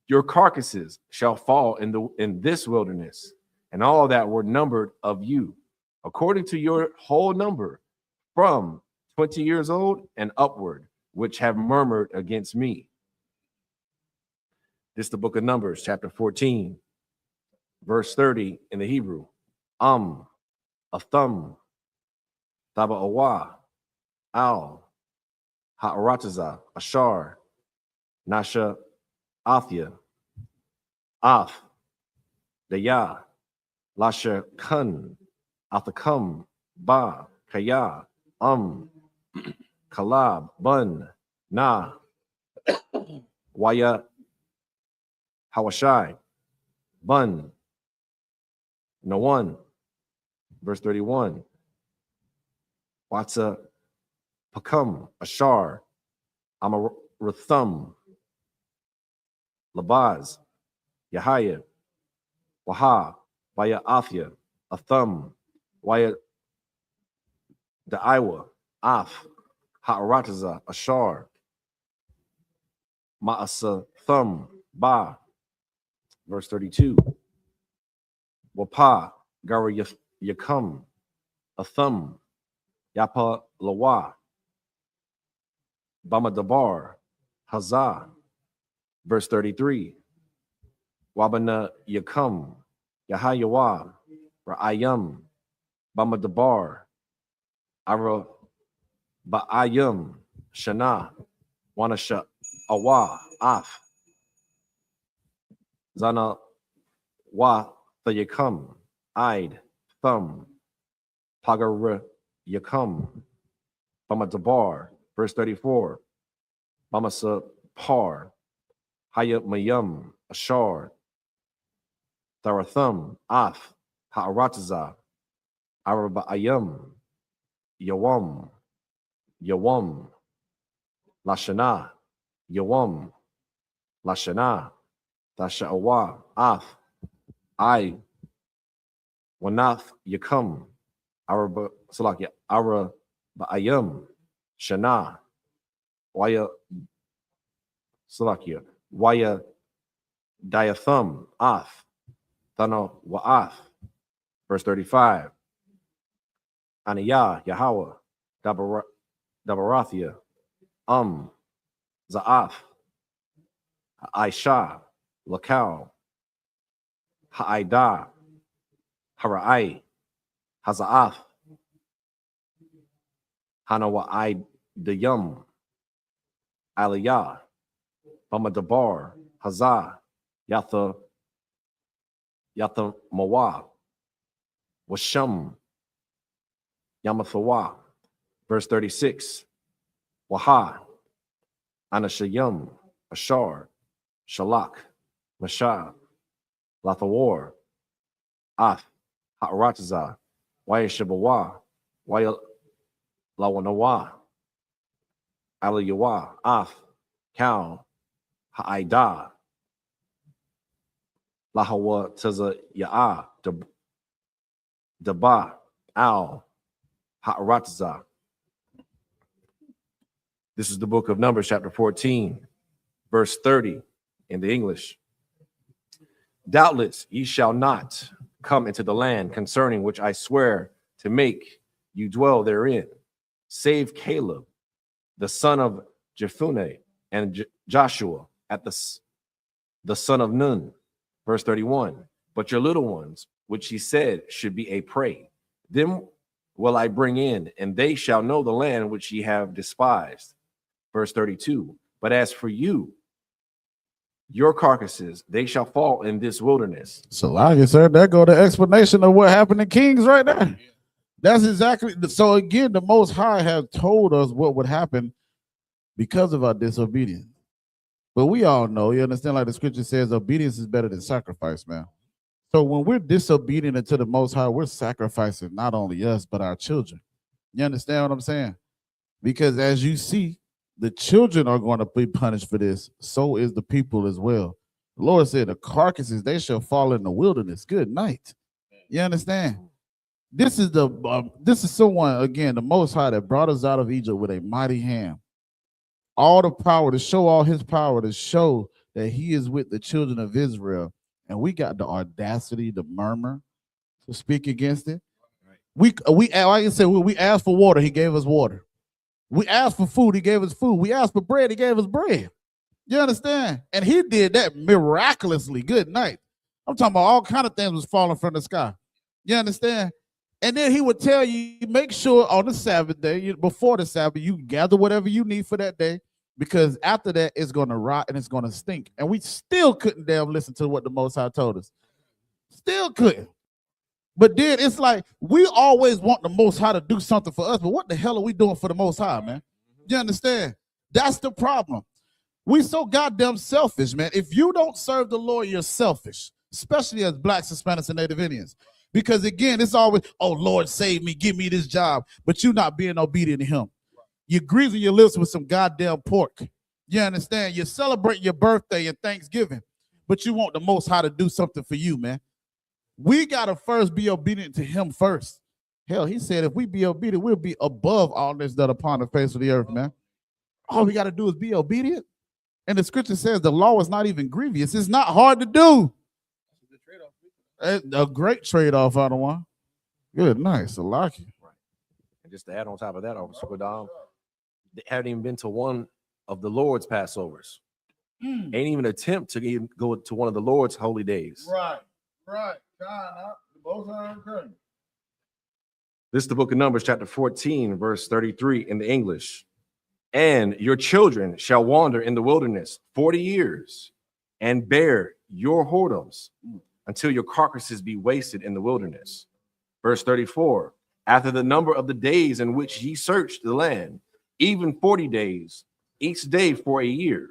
Speaker 8: your carcasses shall fall in this wilderness, and all that were numbered of you, according to your whole number, from 20 years old and upward, which have murmured against me. This is the book of Numbers, chapter 14, verse 30 in the Hebrew. Athum, Taba'awa, Al, Ha'arataza, Ashar, Nasha, Athia, Ath, Daya, Lasha Kun, Athakam, Ba, Kaya, Kalab, Bun, Na, Waya, Hawashai, Bun, No one. Verse 31. Watsa, Pakam, Ashar, Amarathum, Labaz, Yahaya, Waha, Waya Athia, Athum, Waya Daiwa, Af, Ha'arataza, Ashar, Ma'asa Thum, Ba. Verse 32. Wapa, Gara Yakum, Athum, Yapa Lawa, Bamadabar, Hazah. Verse 33. Wabana Yakum, Yahayawa, Ra'ayam, Bamadabar, Ara Ba'ayam, Shana, Wanasha Awa, Af, Zana Wa Thayakam, Ide, Thumb, Pagara Yakum, Bamadabar. Verse 34. Bamasa Par, Hayat Mayum, Ashar, Tharathum, Af, Ha'arataza, Araba'ayam, Yawam, Lashana, Yawam, Lashana, Thasha'awa, Af, I, Wanath, Yakum, Araba'ayam, Shana, Waya Salakia, Waya Diathum, Ath, Thana Wa'ath. Verse 35. Aniyah, Yahweh, Dabarathia, Za'ath, Aisha, Lakau, Ha'ida, Hara'ai, Haza'ath, Hanawa'ai Dayum, Aliyah, Bamadabar, Hazah, Yatha Mawa, Washam, Yamathawa. Verse 36. Waha, Anashayum, Ashar, Shalak, Mashah, Lathawar, Ath, Ha'arataza, Wayashabawa, Lawanawa, Aliyawa, Ath, Cow, Ha'ida, Lahawa Taza Ya'a, Daba, Al, Ha'arataza. This is the book of Numbers, chapter 14, verse 30 in the English. Doubtless ye shall not come into the land concerning which I swear to make you dwell therein, save Caleb, the son of Jephunneh, and Joshua at the son of Nun. Verse 31. But your little ones, which he said should be a prey, them will I bring in, and they shall know the land which ye have despised. Verse 32. But as for you, your carcasses, they shall fall in this wilderness.
Speaker 6: So like I said, there go the explanation of what happened in Kings right there. That's exactly. So again, the Most High have told us what would happen because of our disobedience. But we all know, you understand, like the scripture says, obedience is better than sacrifice, man. So when we're disobedient unto the Most High, we're sacrificing not only us, but our children. You understand what I'm saying? Because as you see, the children are going to be punished for this. So is the people as well. The Lord said, the carcasses, they shall fall in the wilderness. Good night. You understand? This is someone, again, the Most High that brought us out of Egypt with a mighty hand. All the power to show all his power, to show that he is with the children of Israel. And we got the audacity to murmur, to speak against it. We like I said, we asked for water, he gave us water. We asked for food, he gave us food. We asked for bread, he gave us bread. You understand? And he did that miraculously. Good night. I'm talking about all kind of things was falling from the sky. You understand? And then he would tell you, make sure on the Sabbath day, before the Sabbath, you gather whatever you need for that day, because after that, it's going to rot and it's going to stink. And we still couldn't damn listen to what the Most High told us. Still couldn't. But then it's like we always want the Most High to do something for us, but what the hell are we doing for the Most High, man? You understand? That's the problem. We so goddamn selfish, man. If you don't serve the Lord, you're selfish, especially as Blacks, Hispanics, and Native Indians. Because again, it's always, oh, Lord, save me, give me this job, but you're not being obedient to him. You're greasing your lips with some goddamn pork. You understand? You're celebrating your birthday and Thanksgiving, but you want the Most High to do something for you, man. We got to first be obedient to him first. Hell, he said if we be obedient, we'll be above all this that upon the face of the earth, man. All we got to do is be obedient. And the scripture says the law is not even grievous. It's not hard to do. A great trade-off, I don't want. Good, nice. I like it.
Speaker 8: Right. And just to add on top of that, Officer Godam, they haven't even been to one of the Lord's Passovers. Ain't even attempt to even go to one of the Lord's holy days.
Speaker 6: Right.
Speaker 8: This is the book of Numbers, chapter 14, verse 33 in the English. And your children shall wander in the wilderness 40 years and bear your whoredoms until your carcasses be wasted in the wilderness. Verse 34, after the number of the days in which ye searched the land, even 40 days, each day for a year,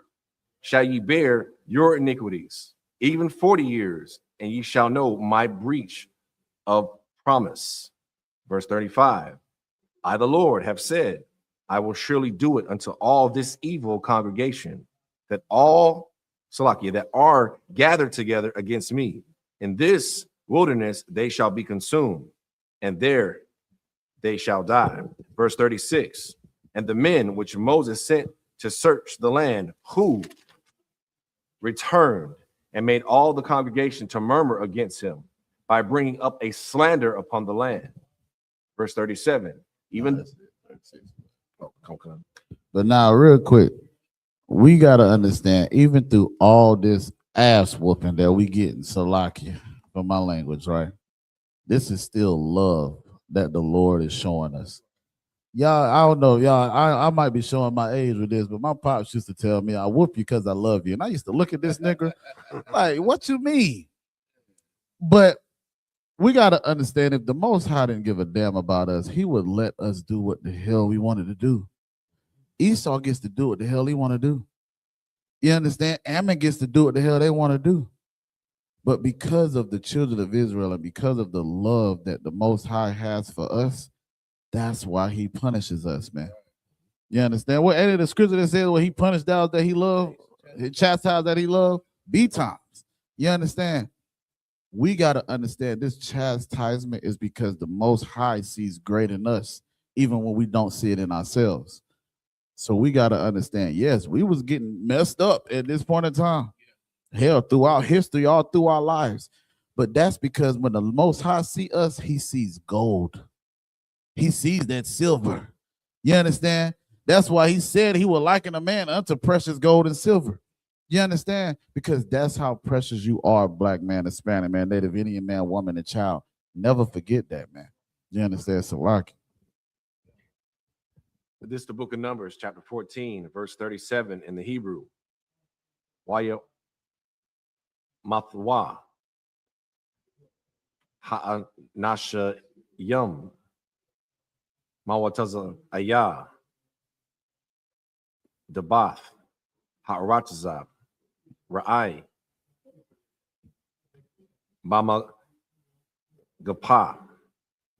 Speaker 8: shall ye bear your iniquities, even 40 years, and ye shall know my breach of promise. Verse 35, I, the Lord, have said, I will surely do it unto all this evil congregation that all Salakia that are gathered together against me. In this wilderness they shall be consumed, and there they shall die. Verse 36, and the men which Moses sent to search the land, who returned and made all the congregation to murmur against him by bringing up a slander upon the land. Verse 37, even
Speaker 6: but now real quick, we got to understand, even through all this ass whooping that we get in Salakia, for my language, right? This is still love that the Lord is showing us. Y'all, I don't know, y'all, I might be showing my age with this, but my pops used to tell me, I whoop you because I love you. And I used to look at this nigga like, what you mean? But we got to understand, if the Most High didn't give a damn about us, he would let us do what the hell we wanted to do. Esau gets to do what the hell he want to do. You understand? Ammon gets to do what the hell they want to do. But because of the children of Israel and because of the love that the Most High has for us, that's why he punishes us, man. You understand? What any of the scripture that says what he punished those that he loved, he chastised that he loved, be times. You understand? We got to understand this chastisement is because the Most High sees great in us, even when we don't see it in ourselves. So we got to understand, yes, we was getting messed up at this point in time. Hell, throughout history, all through our lives. But that's because when the Most High see us, he sees gold. He sees that silver. You understand? That's why he said he will liken a man unto precious gold and silver. You understand? Because that's how precious you are, Black man, Hispanic man, Native Indian man, woman, and child. Never forget that, man. You understand? So like.
Speaker 8: This is the book of Numbers, chapter 14, verse 37 in the Hebrew. YAHANNA Yum Mawataza Ayah Dabath Ha'aratazab Ra'ai Bama Gapa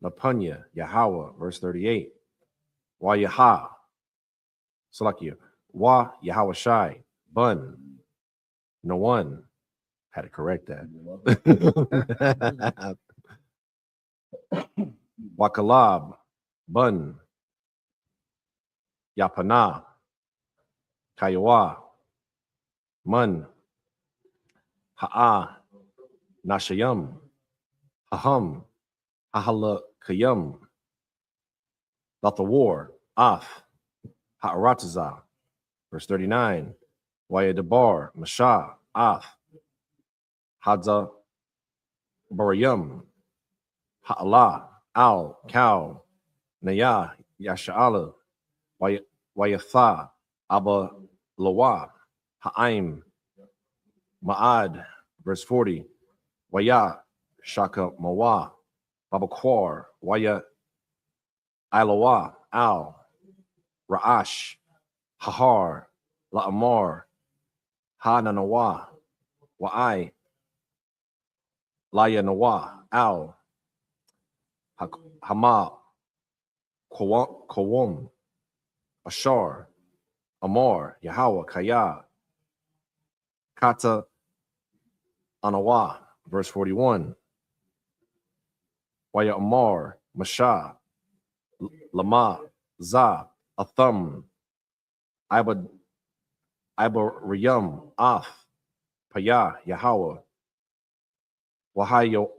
Speaker 8: Lapunya Yahweh, verse 38. Wayaha Salakia Wa Yahweh Shai Bun No one had to correct that. Wakalab Bun Yapana Kayawa Man Ha'a Nashayam Haham Hahala Kayam the war Af Ha'arataza, verse 39. Wayadabar Masha Af Hadza Barayam Ha'ala Al Cow Naya Yasha'ala Wayatha Abba Lawa, Ha'im, Ma'ad, verse 40, Waya, Shaka Mawa, Babakwar, Waya, Ilawa, Al, Ra'ash, Hahar, La'amar, Hananawa, Wa'ai, Layanawa, Al, Hama, Kawam, Ashar, Amar, Yahweh, Kaya, Kata, Anawa, verse 41, Waya Amar, Masha, Lama, Za, Atham, Ibariyam, Ath, Paya, Yahweh, Wahayo,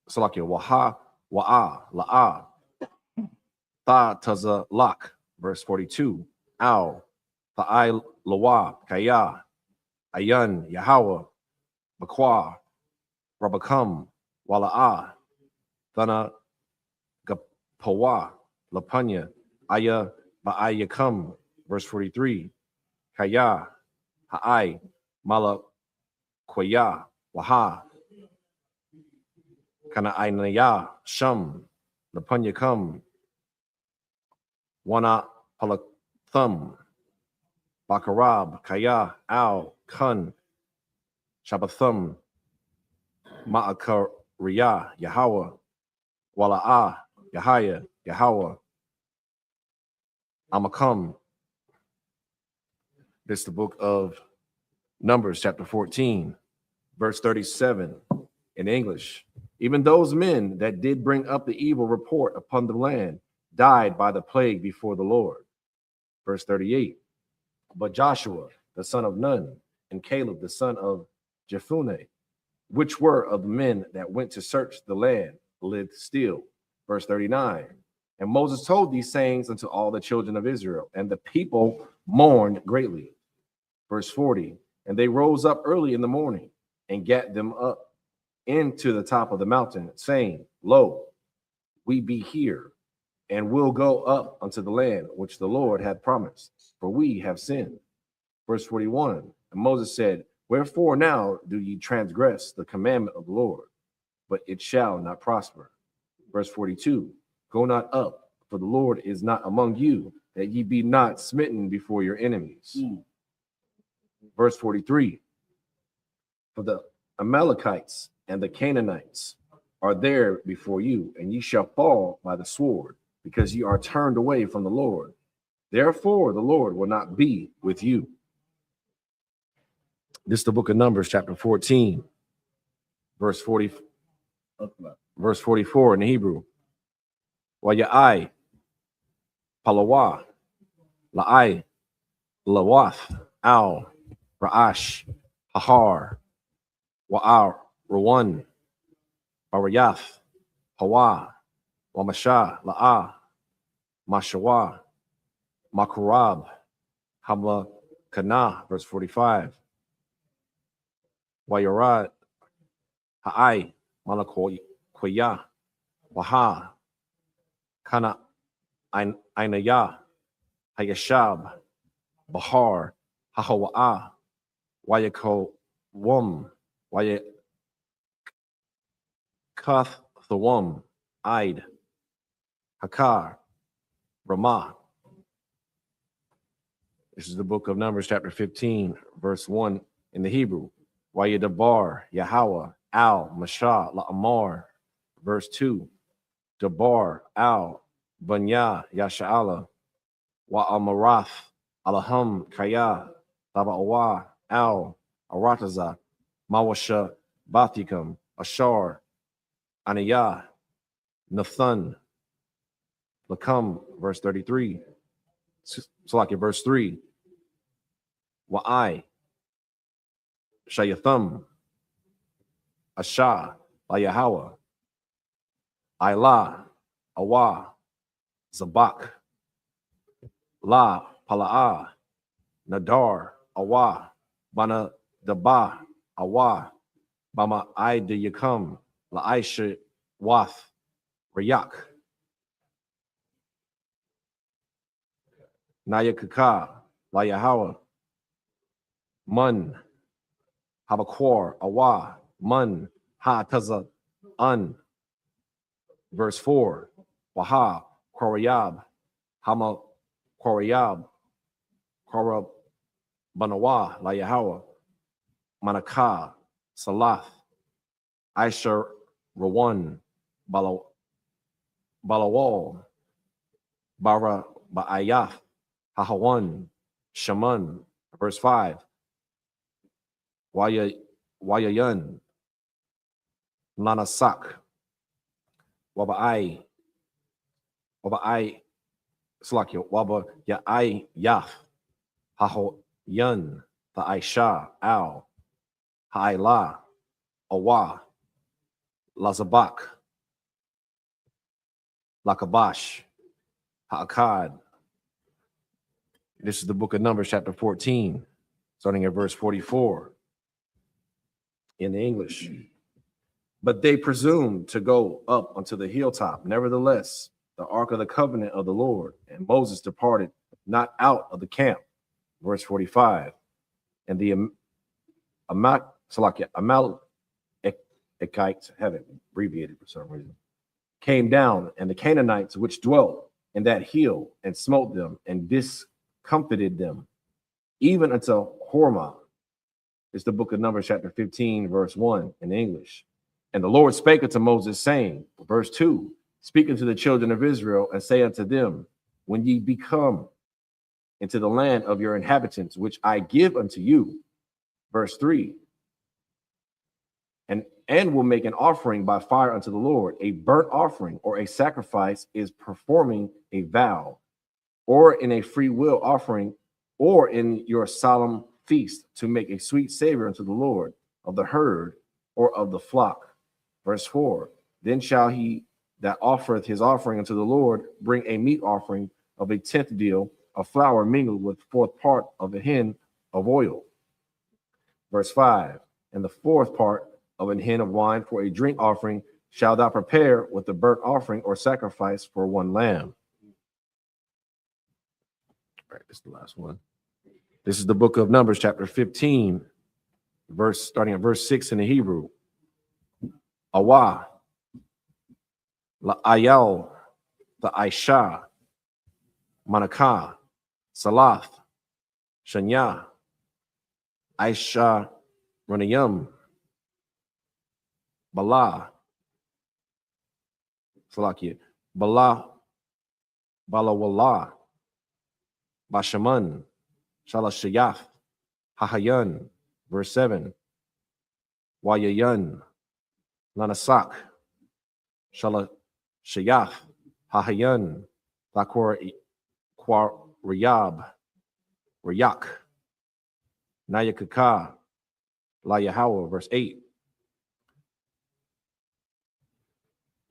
Speaker 8: Salakia, Waha, Wa'a, La'a, Tha Taza Lak, verse 42, Al, Tha'ai Lawa, Kaya, Ayan, Yahweh, Bakwa, Rabakam, Wala'a, Thana Gapawa, Lapanya, Aya, Ba'ayakam, verse 43, Kaya, Ha'ai, Mala Kwaya, Waha, Kana Ainaya, Sham, Lapanya Kam, Wana Palathum, Bakarab, Kaya, Al, Kun, Shabathum, Ma'akariya, Yahweh, Wala'a, Yahaya, Yahweh, Amakam. This is the book of Numbers, chapter 14, verse 37 in English. Even those men that did bring up the evil report upon the land died by the plague before the Lord. Verse 38. But Joshua, the son of Nun, and Caleb, the son of Jephunneh, which were of the men that went to search the land, lived still. Verse 39. And Moses told these sayings unto all the children of Israel, and the people mourned greatly. Verse 40. And they rose up early in the morning and gat them up into the top of the mountain, saying, Lo, we be here, and will go up unto the land which the Lord hath promised, for we have sinned. Verse 41. And Moses said, Wherefore now do ye transgress the commandment of the Lord? But it shall not prosper. Verse 42. Go not up, for the Lord is not among you, that ye be not smitten before your enemies. Verse 43. For the Amalekites and the Canaanites are there before you, and ye shall fall by the sword, because ye are turned away from the Lord. Therefore the Lord will not be with you. This is the book of Numbers, chapter 14, verse 44 in the Hebrew. Waya'ai, Palawa, La'ai, Lawath, Al, Ra'ash, Hahar, Wa'ar, Rawan, Barayath, Hawa, Wamasha, La'a, Mashawa, Makurab, Hamakana, verse 45. Wayarad, Ha'ai, Malakoya, Waha, Kana Ainaya, Hayashab, Bahar, Hahawa'a, Wayako Wum, Wayakath the Wum, Ide, Hakar, Ramah. This is the book of Numbers, chapter 15, verse 1 in the Hebrew. Wayadabar, Yahweh, Al, Mashah, La'amar, verse 2. Dabar, Al, Banya, Yasha'ala, Wa'amarath, Alaham, Kaya, Taba'awa, Al, Arataza, Mawasha, Bathikam, Ashar, Aniyah, Nathan, Lakam, verse 33. Salakia, verse 3. Wa'ai, Shayatham, Asha, Layahawa, Ayla, Awa, Zabak, La, Pala'a, Nadar, Awa, Bana Daba, Awa, Bama Ida Yakam, La Aisha, Wath, Rayak, Nayakaka, La Yahawa, Mun, Habakwar, Awa, Mun, Ha Taza, Un. Verse 4, Waha, Korayab, Hama, Korayab, Korab, Banawa, La Yahweh, Manakah, Salath, Aisha, Rawan, Balawal, Bara, Ba'ayaf, Hahawan, Shaman. Verse 5, Wayayan, Lanasak, Waba'ai, Slakia, Waba Ya'ai Yaf, Hahoyan, the Aisha, Al, Ha'ila, Awa, Lazabak, Lakabash, Ha'akad. This is the book of Numbers, chapter 14, starting at verse 44 in the English. But they presumed to go up unto the hilltop. Nevertheless, the ark of the covenant of the Lord, and Moses departed not out of the camp. Verse 45. And the Amalekites, have it abbreviated for some reason, came down, and the Canaanites which dwelt in that hill, and smote them, and discomfited them, even unto Hormah. It's the book of Numbers, chapter 15, verse 1 in English. And the Lord spake unto Moses, saying, verse 2, speak unto the children of Israel, and say unto them, when ye become into the land of your inhabitants, which I give unto you, verse 3, and will make an offering by fire unto the Lord. A burnt offering or a sacrifice is performing a vow, or in a free will offering, or in your solemn feast, to make a sweet savor unto the Lord of the herd or of the flock. Verse 4, then shall he that offereth his offering unto the Lord bring a meat offering of a 10th deal of flour mingled with 4th part of a hin of oil. Verse 5, and the 4th part of an hin of wine for a drink offering shall thou prepare with the burnt offering or sacrifice for one lamb. All right, this is the last one. This is the book of Numbers, chapter 15, starting at verse 6 in the Hebrew. Awa, La'ayal, the Aisha, Manakah, Salath, Shanya, Aisha, Ranayam, Bala, Salakia, Bala, Balawallah, Bashaman, Shalashayaf, Hahayan, verse 7, Wayayan, Lanasak, Shalashayaf, Hahayan, Lakor Riyab, Rayak, Nayakaka, La Yahweh, verse 8,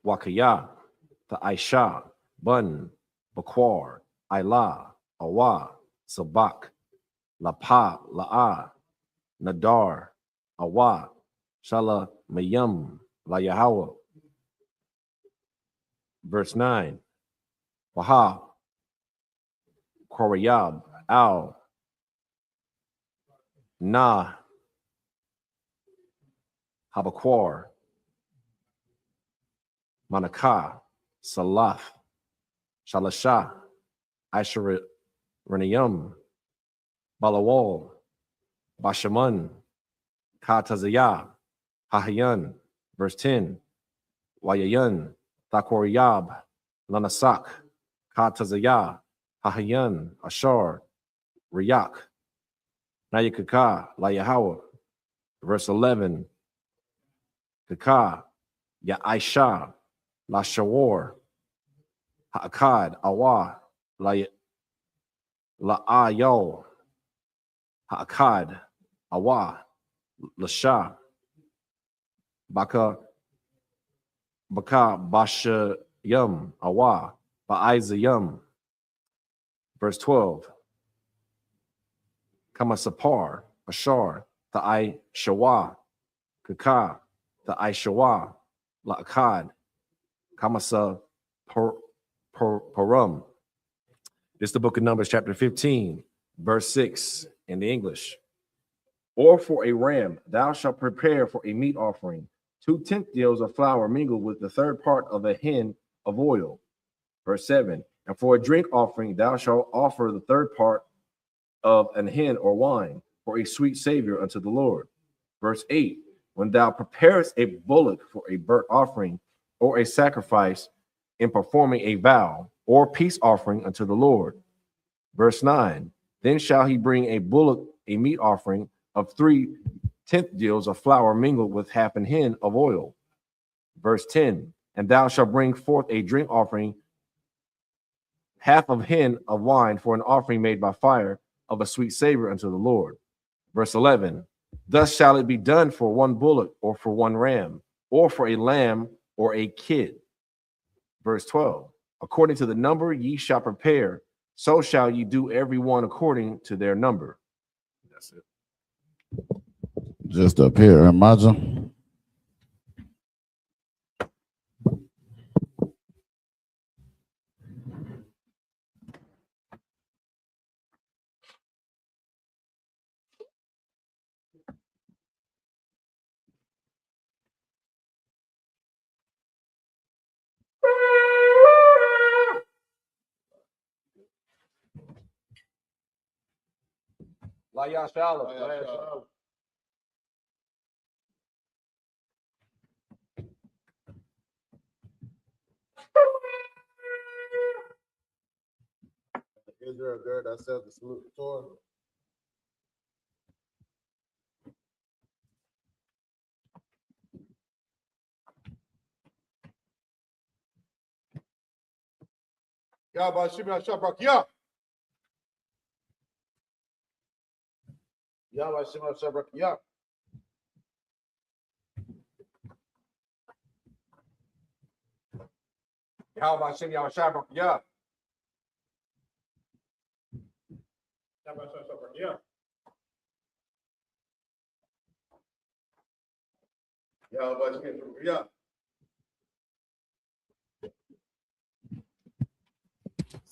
Speaker 8: Wakaya, the Aisha, Bun, Bakwar, Ilah, Awa, Sabak, Lapa, La'a, Nadar, Awa, Shala Mayam, La Yahweh. Verse 9, Waha, Korayab, Al, Na, Habakwar, Manakah, Salaf, Shalasha, Aisha Renayam, Balawal, Bashaman, Katazayah, Hahayan, verse 10, Wayayan, Thakoriyab, Lanasak, Katazayah, Hahayan, Ashar, Riyak, Nayakaka, La Yahweh, verse 11, Kaka, Ya'aisha, La Shawar, Ha'akad, Awa, La'ayal, Ha'akad, Awa, Lasha, Baka Bashayam, Awa, Ba'izayam. Verse 12, Kamasapar, Ashar, Ta'ai Shawa, Kaka, Ta'ai Shawa, La'akad, Kamasa Parum. This is the book of Numbers, chapter 15, verse 6 in the English. or for a ram, thou shalt prepare for a meat offering 2/10 deals of flour mingled with the third part of a hin of oil. Verse 7. And for a drink offering, thou shalt offer the third part of an hin or wine for a sweet savior unto the Lord. Verse 8. When thou preparest a bullock for a burnt offering or a sacrifice in performing a vow or peace offering unto the Lord. Verse 9. Then shall he bring a bullock, a meat offering of 3/10 deals of flour mingled with half an hin of oil. Verse 10. And thou shalt bring forth a drink offering, half of hin of wine for an offering made by fire of a sweet savor unto the Lord. Verse 11. Thus shall it be done for one bullock or for one ram or for a lamb or a kid. Verse 12. According to the number ye shall prepare, so shall ye do every one according to their number. That's it.
Speaker 6: Just up here, imagine.
Speaker 5: YAHANNA.
Speaker 6: Israel gird thyself to salute the Torah.
Speaker 7: Yahweh Shimon Shabrak,
Speaker 6: Yahweh Shimon Shabrak, Yah.
Speaker 5: Yahweh Shimon Shabrak, Yah.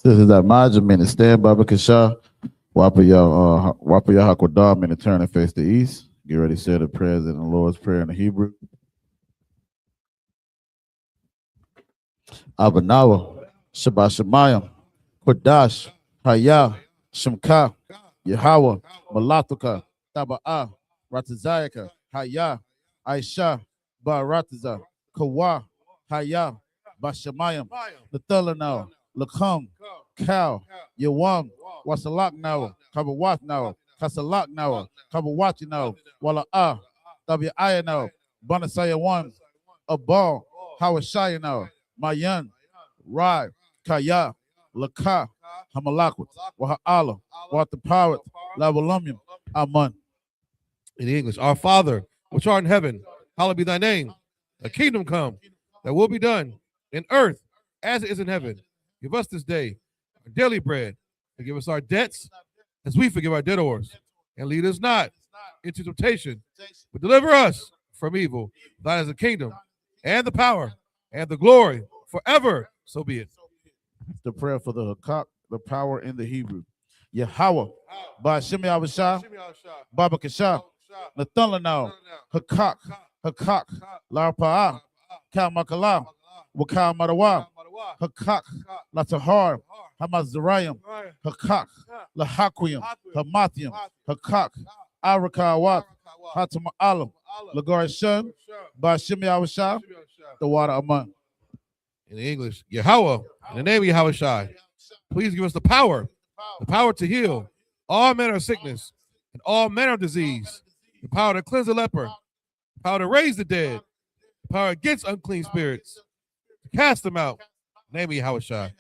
Speaker 6: This is that Majah minute. Stand by Bakasha. Wapa Yah Hakwadah minute. Turn and face the east. Get ready to say the prayers in the Lord's Prayer in the Hebrew. Abanawa, Shabbat Shemayim, Kodash, Hayah, Shemka, Yahweh, Malatuka, Taba'ah, Ratazayaka, Hayah, Aisha, Barataza, Kawa, Hayah, Bashamayim, Nathalanao, Lakam, Cow, Yawam, Wasalak now, Kabawat now, Kasalak now, Kabawati now, Wala'ah, Tabi'aya now, Banasaya 1, Abal, Hawashaya now, Mayan, Rai, Kaya, Laka, Hamalakwat, Waha'ala, Watapawat, Lavalumium, Aman.
Speaker 7: In English, our Father, which art in heaven, hallowed be thy name. Thy kingdom come, thy will be done in earth as it is in heaven. Give us this day our daily bread, and give us our debts as we forgive our debtors. And lead us not into temptation, but deliver us from evil. Thine is the kingdom, and the power, and the glory, forever. So be it.
Speaker 6: The prayer for the Hakak, the power in the Hebrew. Yahweh, Ba'Shem Yahweh, Baba Kasha, Nathalanao, Hakak, Hakak, Larpa'ah, Kalmakala, Wakal Madawa, Hakak, Latahar, Hamazarayim, Hakak, Lahaquium, Hamathium, Hakak, Arakawat, Hatama'alam, Lagorishan, Ba'Shem Yahweh, the water among.
Speaker 7: In English, Yahweh, in the name of Yahweh Shai, please give us the power to heal all manner of sickness and all manner of disease, the power to cleanse the leper, the power to raise the dead, the power against unclean spirits, to cast them out. In the name of Yahweh Shai.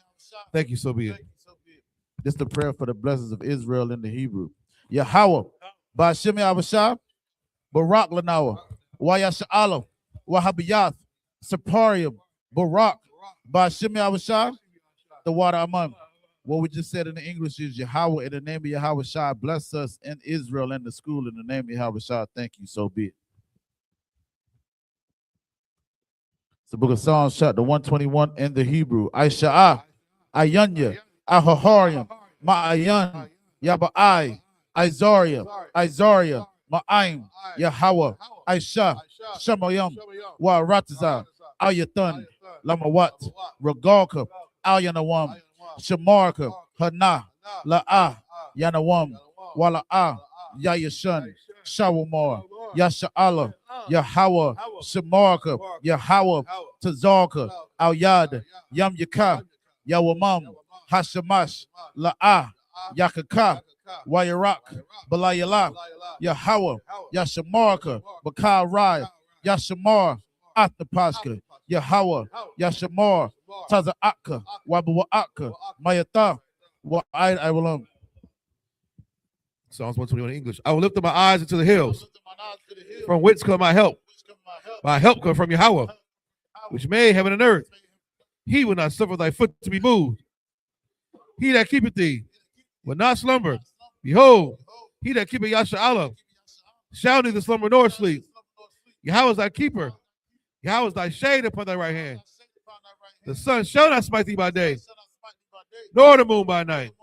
Speaker 7: Thank you, so be it.
Speaker 6: This is the prayer for the blessings of Israel in the Hebrew. Yahweh, Ba'Shem Yahweh, Barak Lanawa, Wayasha'alam, Wahabiyath, Saparium, Barak, Ba'Shem Yahweh, the water among. What we just said in the English is Yahweh, in the name of Yahweh Shai, bless us in Israel and the school in the name of Yahweh Shai. Thank you, so be it. It's the book of Psalms, chapter 121 in the Hebrew. Aisha'ah, Ayanya, Ahaharium, Ma'ayan, Yaba'ai, Isaiah, Ma'aim, Yahweh, Aisha, Shemayam, Wa Ratiza, Ayathan, Lamawat, Regalka, Alyanawam, Shamarka, Hana, La'ah, Yanawam, Wala'ah, Yayashan, Shawamar, Yasha'ala, Yahweh, Shamarka, Yahweh, Tazarka, Al Yad, Yam Yaka, Yawamam, Hashamash, La'ah, Yakaka, Wayarak, Balayala, Yahweh, Yashamarka, Bakal Rai, Yashamar, Athapaska, Yahweh, Yashamar, Taza'aka, Wabu'aka, Mayata, I will
Speaker 7: Psalms 121 in English. I will lift up my eyes into the hills, from whence come my help. My help comes from Yahweh, which made heaven and earth. He will not suffer thy foot to be moved. He that keepeth thee will not slumber. Behold, he that keepeth Yasha'Allah shall neither slumber nor sleep. Yahweh is thy keeper. Yahweh is thy shade upon thy right hand. The sun shall not smite thee by day, nor the moon by night.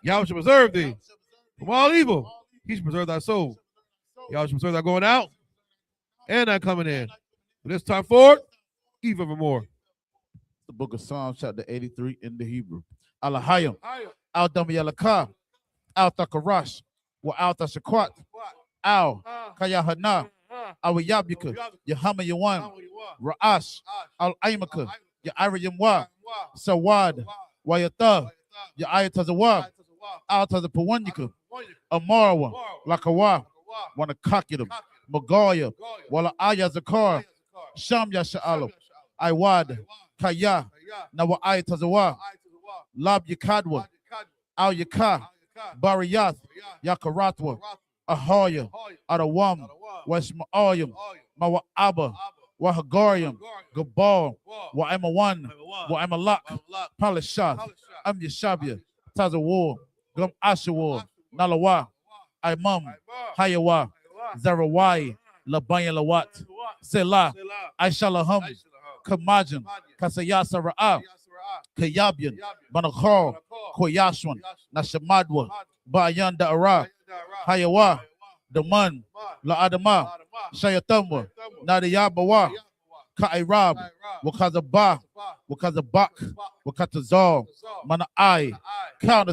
Speaker 7: Yahweh shall preserve thee from all evil. He shall preserve thy soul. Yahweh shall preserve thy going out and thy coming in. From this time forward, even evermore.
Speaker 6: The book of Psalms, chapter 83 in the Hebrew. Alahayim, Al Damayalaka, Al Takarash, Wa Al Tashakwat, Al Kayahana, Al Yabika, Yahama Yawan, Ra'ash, Al Aimaka, Yaira Yamwa, Sawad, Wayata, Yaayatazawa, Al Tazapawanika, Amarwa, Lakawa, Wanakakitum, Magaya, Wala Ayazakar, Sham Yasha'alo, Iwad, Kaya, Nawa Ayatazawa, Lab Yakadwa, Al Yaka, Bariyath, Yakaratwa, Ahoya, Adawam, Washma'ayim, Mawa Abba, Wahagarium, Gabal, Wa'amawan, Wa'amalak, Palashah, Am Yashabia, Tazawar, Gum Ashawar, Nalawa, Imam, Hayawa, Zarawai, Labaya Lawat, Selah, Aishalaham, Kamajan, Kasayasa Ra'a, Kayabian, Manakhar, Koyashwan, Nashamadwa, Bayan Da'ara, Hayawa, Daman, La Adama, Shayatamwa, Nadiyabawa, Ka'irab, Wakazaba, Wakazabak, Wakatazal, Mana'ai, Counter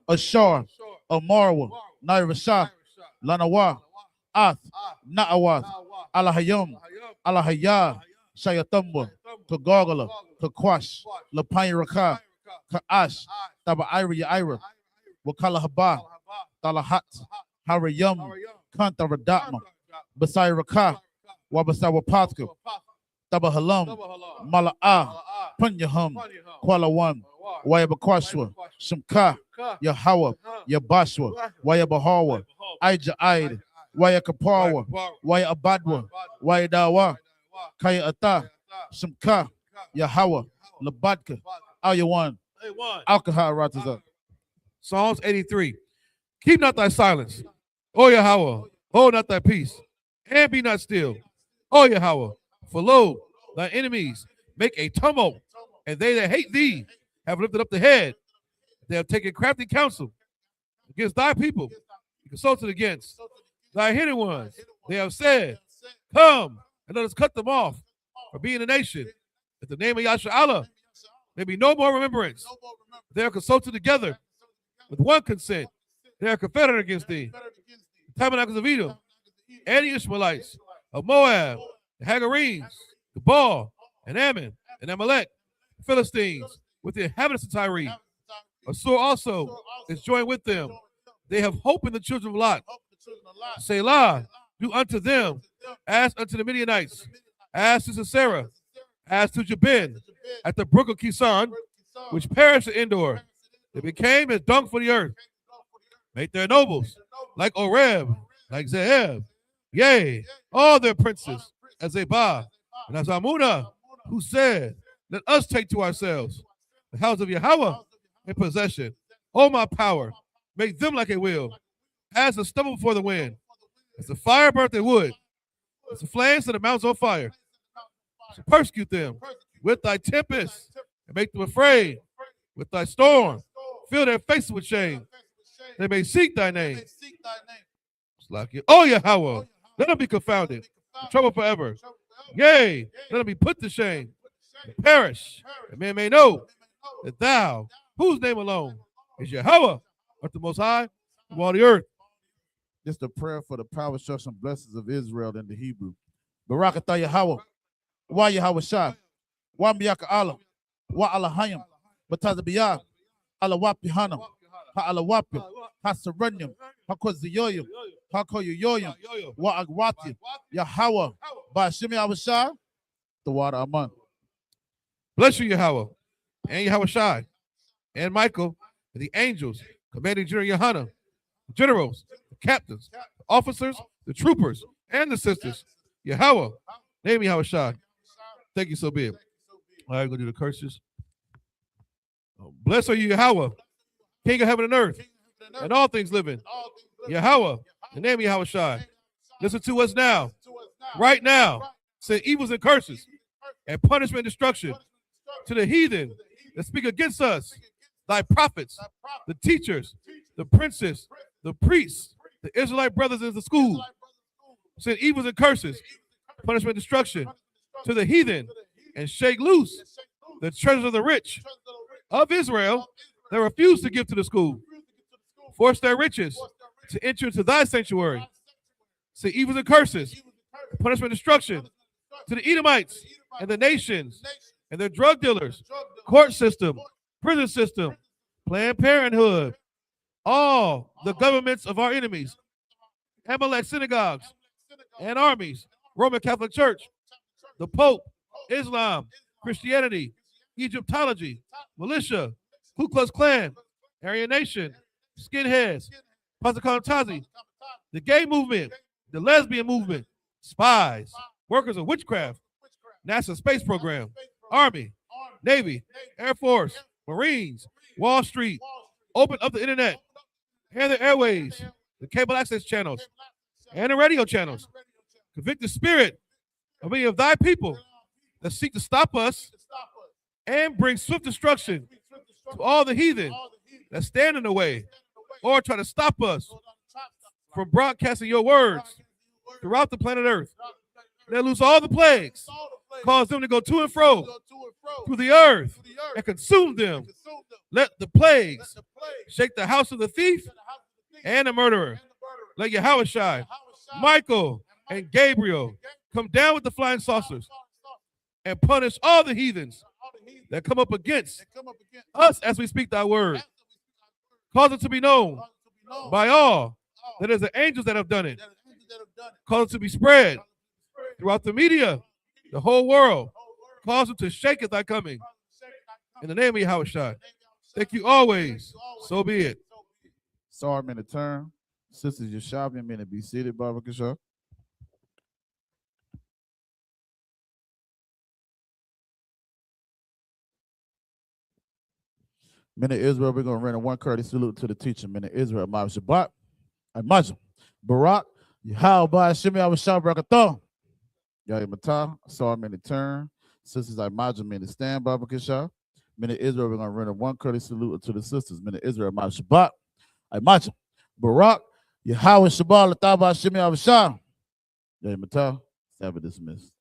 Speaker 6: Ashar, Amarwa, Nairashah, Lanawa, Ath, Na'awath, Alahayam, Alahaya, Shayatamwa, Kagogala, Kakwash, Lapayiraka, Ka'ash, Tabairi Ira, Wakalahaba, Talahat, Harayam, Kantaradatma, Basai Raka, Wabasawa Patka, Tabahalam, Mala'a, Punyaham, Kualawan, Wayabakwashwa, Shamka, Yahawah, Yabashwa, Wayabahawa, Aija Aid, Wayakapawa, Wayabadwa, Wayadawa, Kaya Ata, Shamka, Yahawah, Labadka, Ayawan, Alcohol Rataza.
Speaker 7: Psalms 83. Keep not thy silence, O Yahweh, hold not thy peace, and be not still, O Yahweh, for lo, thy enemies make a tumult, and they that hate thee have lifted up the head. They have taken crafty counsel against thy people, consulted against thy hidden ones. They have said, come, and let us cut them off for being a nation, that the name of Yasha'Allah may be no more remembrance. They are consulted together with one consent. They are confederate against thee. The tabernacles of Edom, and the Ishmaelites, of Moab, the Hagarenes, the Baal, and Ammon, and Amalek, the Philistines, with the inhabitants of Tyre. Assur also is joined with them. They have hope in the children of Lot. Selah, do unto them as unto the Midianites, as to Sisera, as to Jabin, at the brook of Kison, which perished at Endor. They became as dung for the earth. Make their nobles like Oreb, like Zeheb, yea, all their princes as Zebah, and as Amunah, who said, let us take to ourselves the house of Yahweh in possession. O my power, make them like a wheel, as the stubble before the wind, as the fire burnt their wood, as the flames of the mountains on fire. So persecute them with thy tempest, and make them afraid with thy storm. Fill their faces with shame. They may seek thy name. Like you. Oh, Yahweh, let them be confounded, trouble forever. Yea, let them be put to shame, perish, that man may know that thou, whose name alone is Yahweh, art the Most High of all the earth.
Speaker 6: This is the prayer for the power, structure, and blessings of Israel in the Hebrew. Barakatah Yahweh, Wa Yahweh Shai, Wa Miyaka Allah, Wa Alahayim, Batazabiyah, Allah YAHANNA, Ha Allah Ha Serenium, Ha Koziyoyim, Ha Koyoyoyim, Wa Agwati, Yahweh, Ba-Shimi Awashai, the water Aman.
Speaker 7: Bless you, Yahweh, and Yahweh Shai, and Michael, and the angels, commanding General YAHANNA, the generals, the captains, the officers, the troopers, and the sisters. Yahweh, name Yahweh Shai. Thank you, so be it. All right, we're going to do the curses. Blessed are you, Yahweh, King of heaven and earth, and all things living. Yahweh, the name of Yahweh Shai. Listen to us now, right now. Say evils and curses, and punishment and destruction to the heathen that speak against us, thy prophets, the teachers, the princes, the priests, the Israelite brothers in the school. Say evils and curses, punishment and destruction to the heathen, and shake loose the treasures of the rich of Israel that refuse to give to the school. Force their riches to enter into thy sanctuary. Say evils and curses, punishment and destruction to the Edomites and the nations and their drug dealers, court system, prison system, Planned Parenthood, all the governments of our enemies, Amalek synagogues and armies, Roman Catholic Church, the Pope, Islam, Christianity, Egyptology, militia, Ku Klux Klan, Aryan Nation, skinheads, Pasakantasi, the gay movement, the lesbian movement, spies, workers of witchcraft, NASA space program, Army, Navy, Air Force, Marines, Wall Street, open up the internet and the airways, the cable access channels, and the radio channels. Convict the spirit of many of thy people that seek to stop us and bring swift destruction to all the heathen that stand in the way or try to stop us from broadcasting your words throughout the planet Earth. Let loose all the plagues, cause them to go to and fro through the earth and consume them. Let the plagues shake the house of the thief and the murderer. Let Yahweh Shai, Michael, and Gabriel come down with the flying saucers and punish all the heathens that come up against us as we speak thy word. Cause it to be known by all that is the angels that have done it. Cause it to be spread throughout the media, the whole world. Cause it to shake at thy coming. In the name of Yahweh Shai. Thank you always. So be it.
Speaker 6: Sorry, I'm in the turn. Sisters, you're shopping. I'm going to be seated, Baba Kasha. Men of Israel, we're going to render one courteous salute to the teacher. Men of Israel, my Shabbat, Imagine, Barak, Yahweh, Shemi, Awashah, Barakathon. Yahweh Matah, sorry, I'm in the turn. Sisters, I imagine me in the stand, Baba Kasha. Men of Israel, we're going to render one courteous salute to the sisters. Men of Israel, my Shabbat, Imagine, Barak, Yahweh, Shabbat, Lataba, Shemi, Awashah. Yahweh Matah, Sabbath dismissed.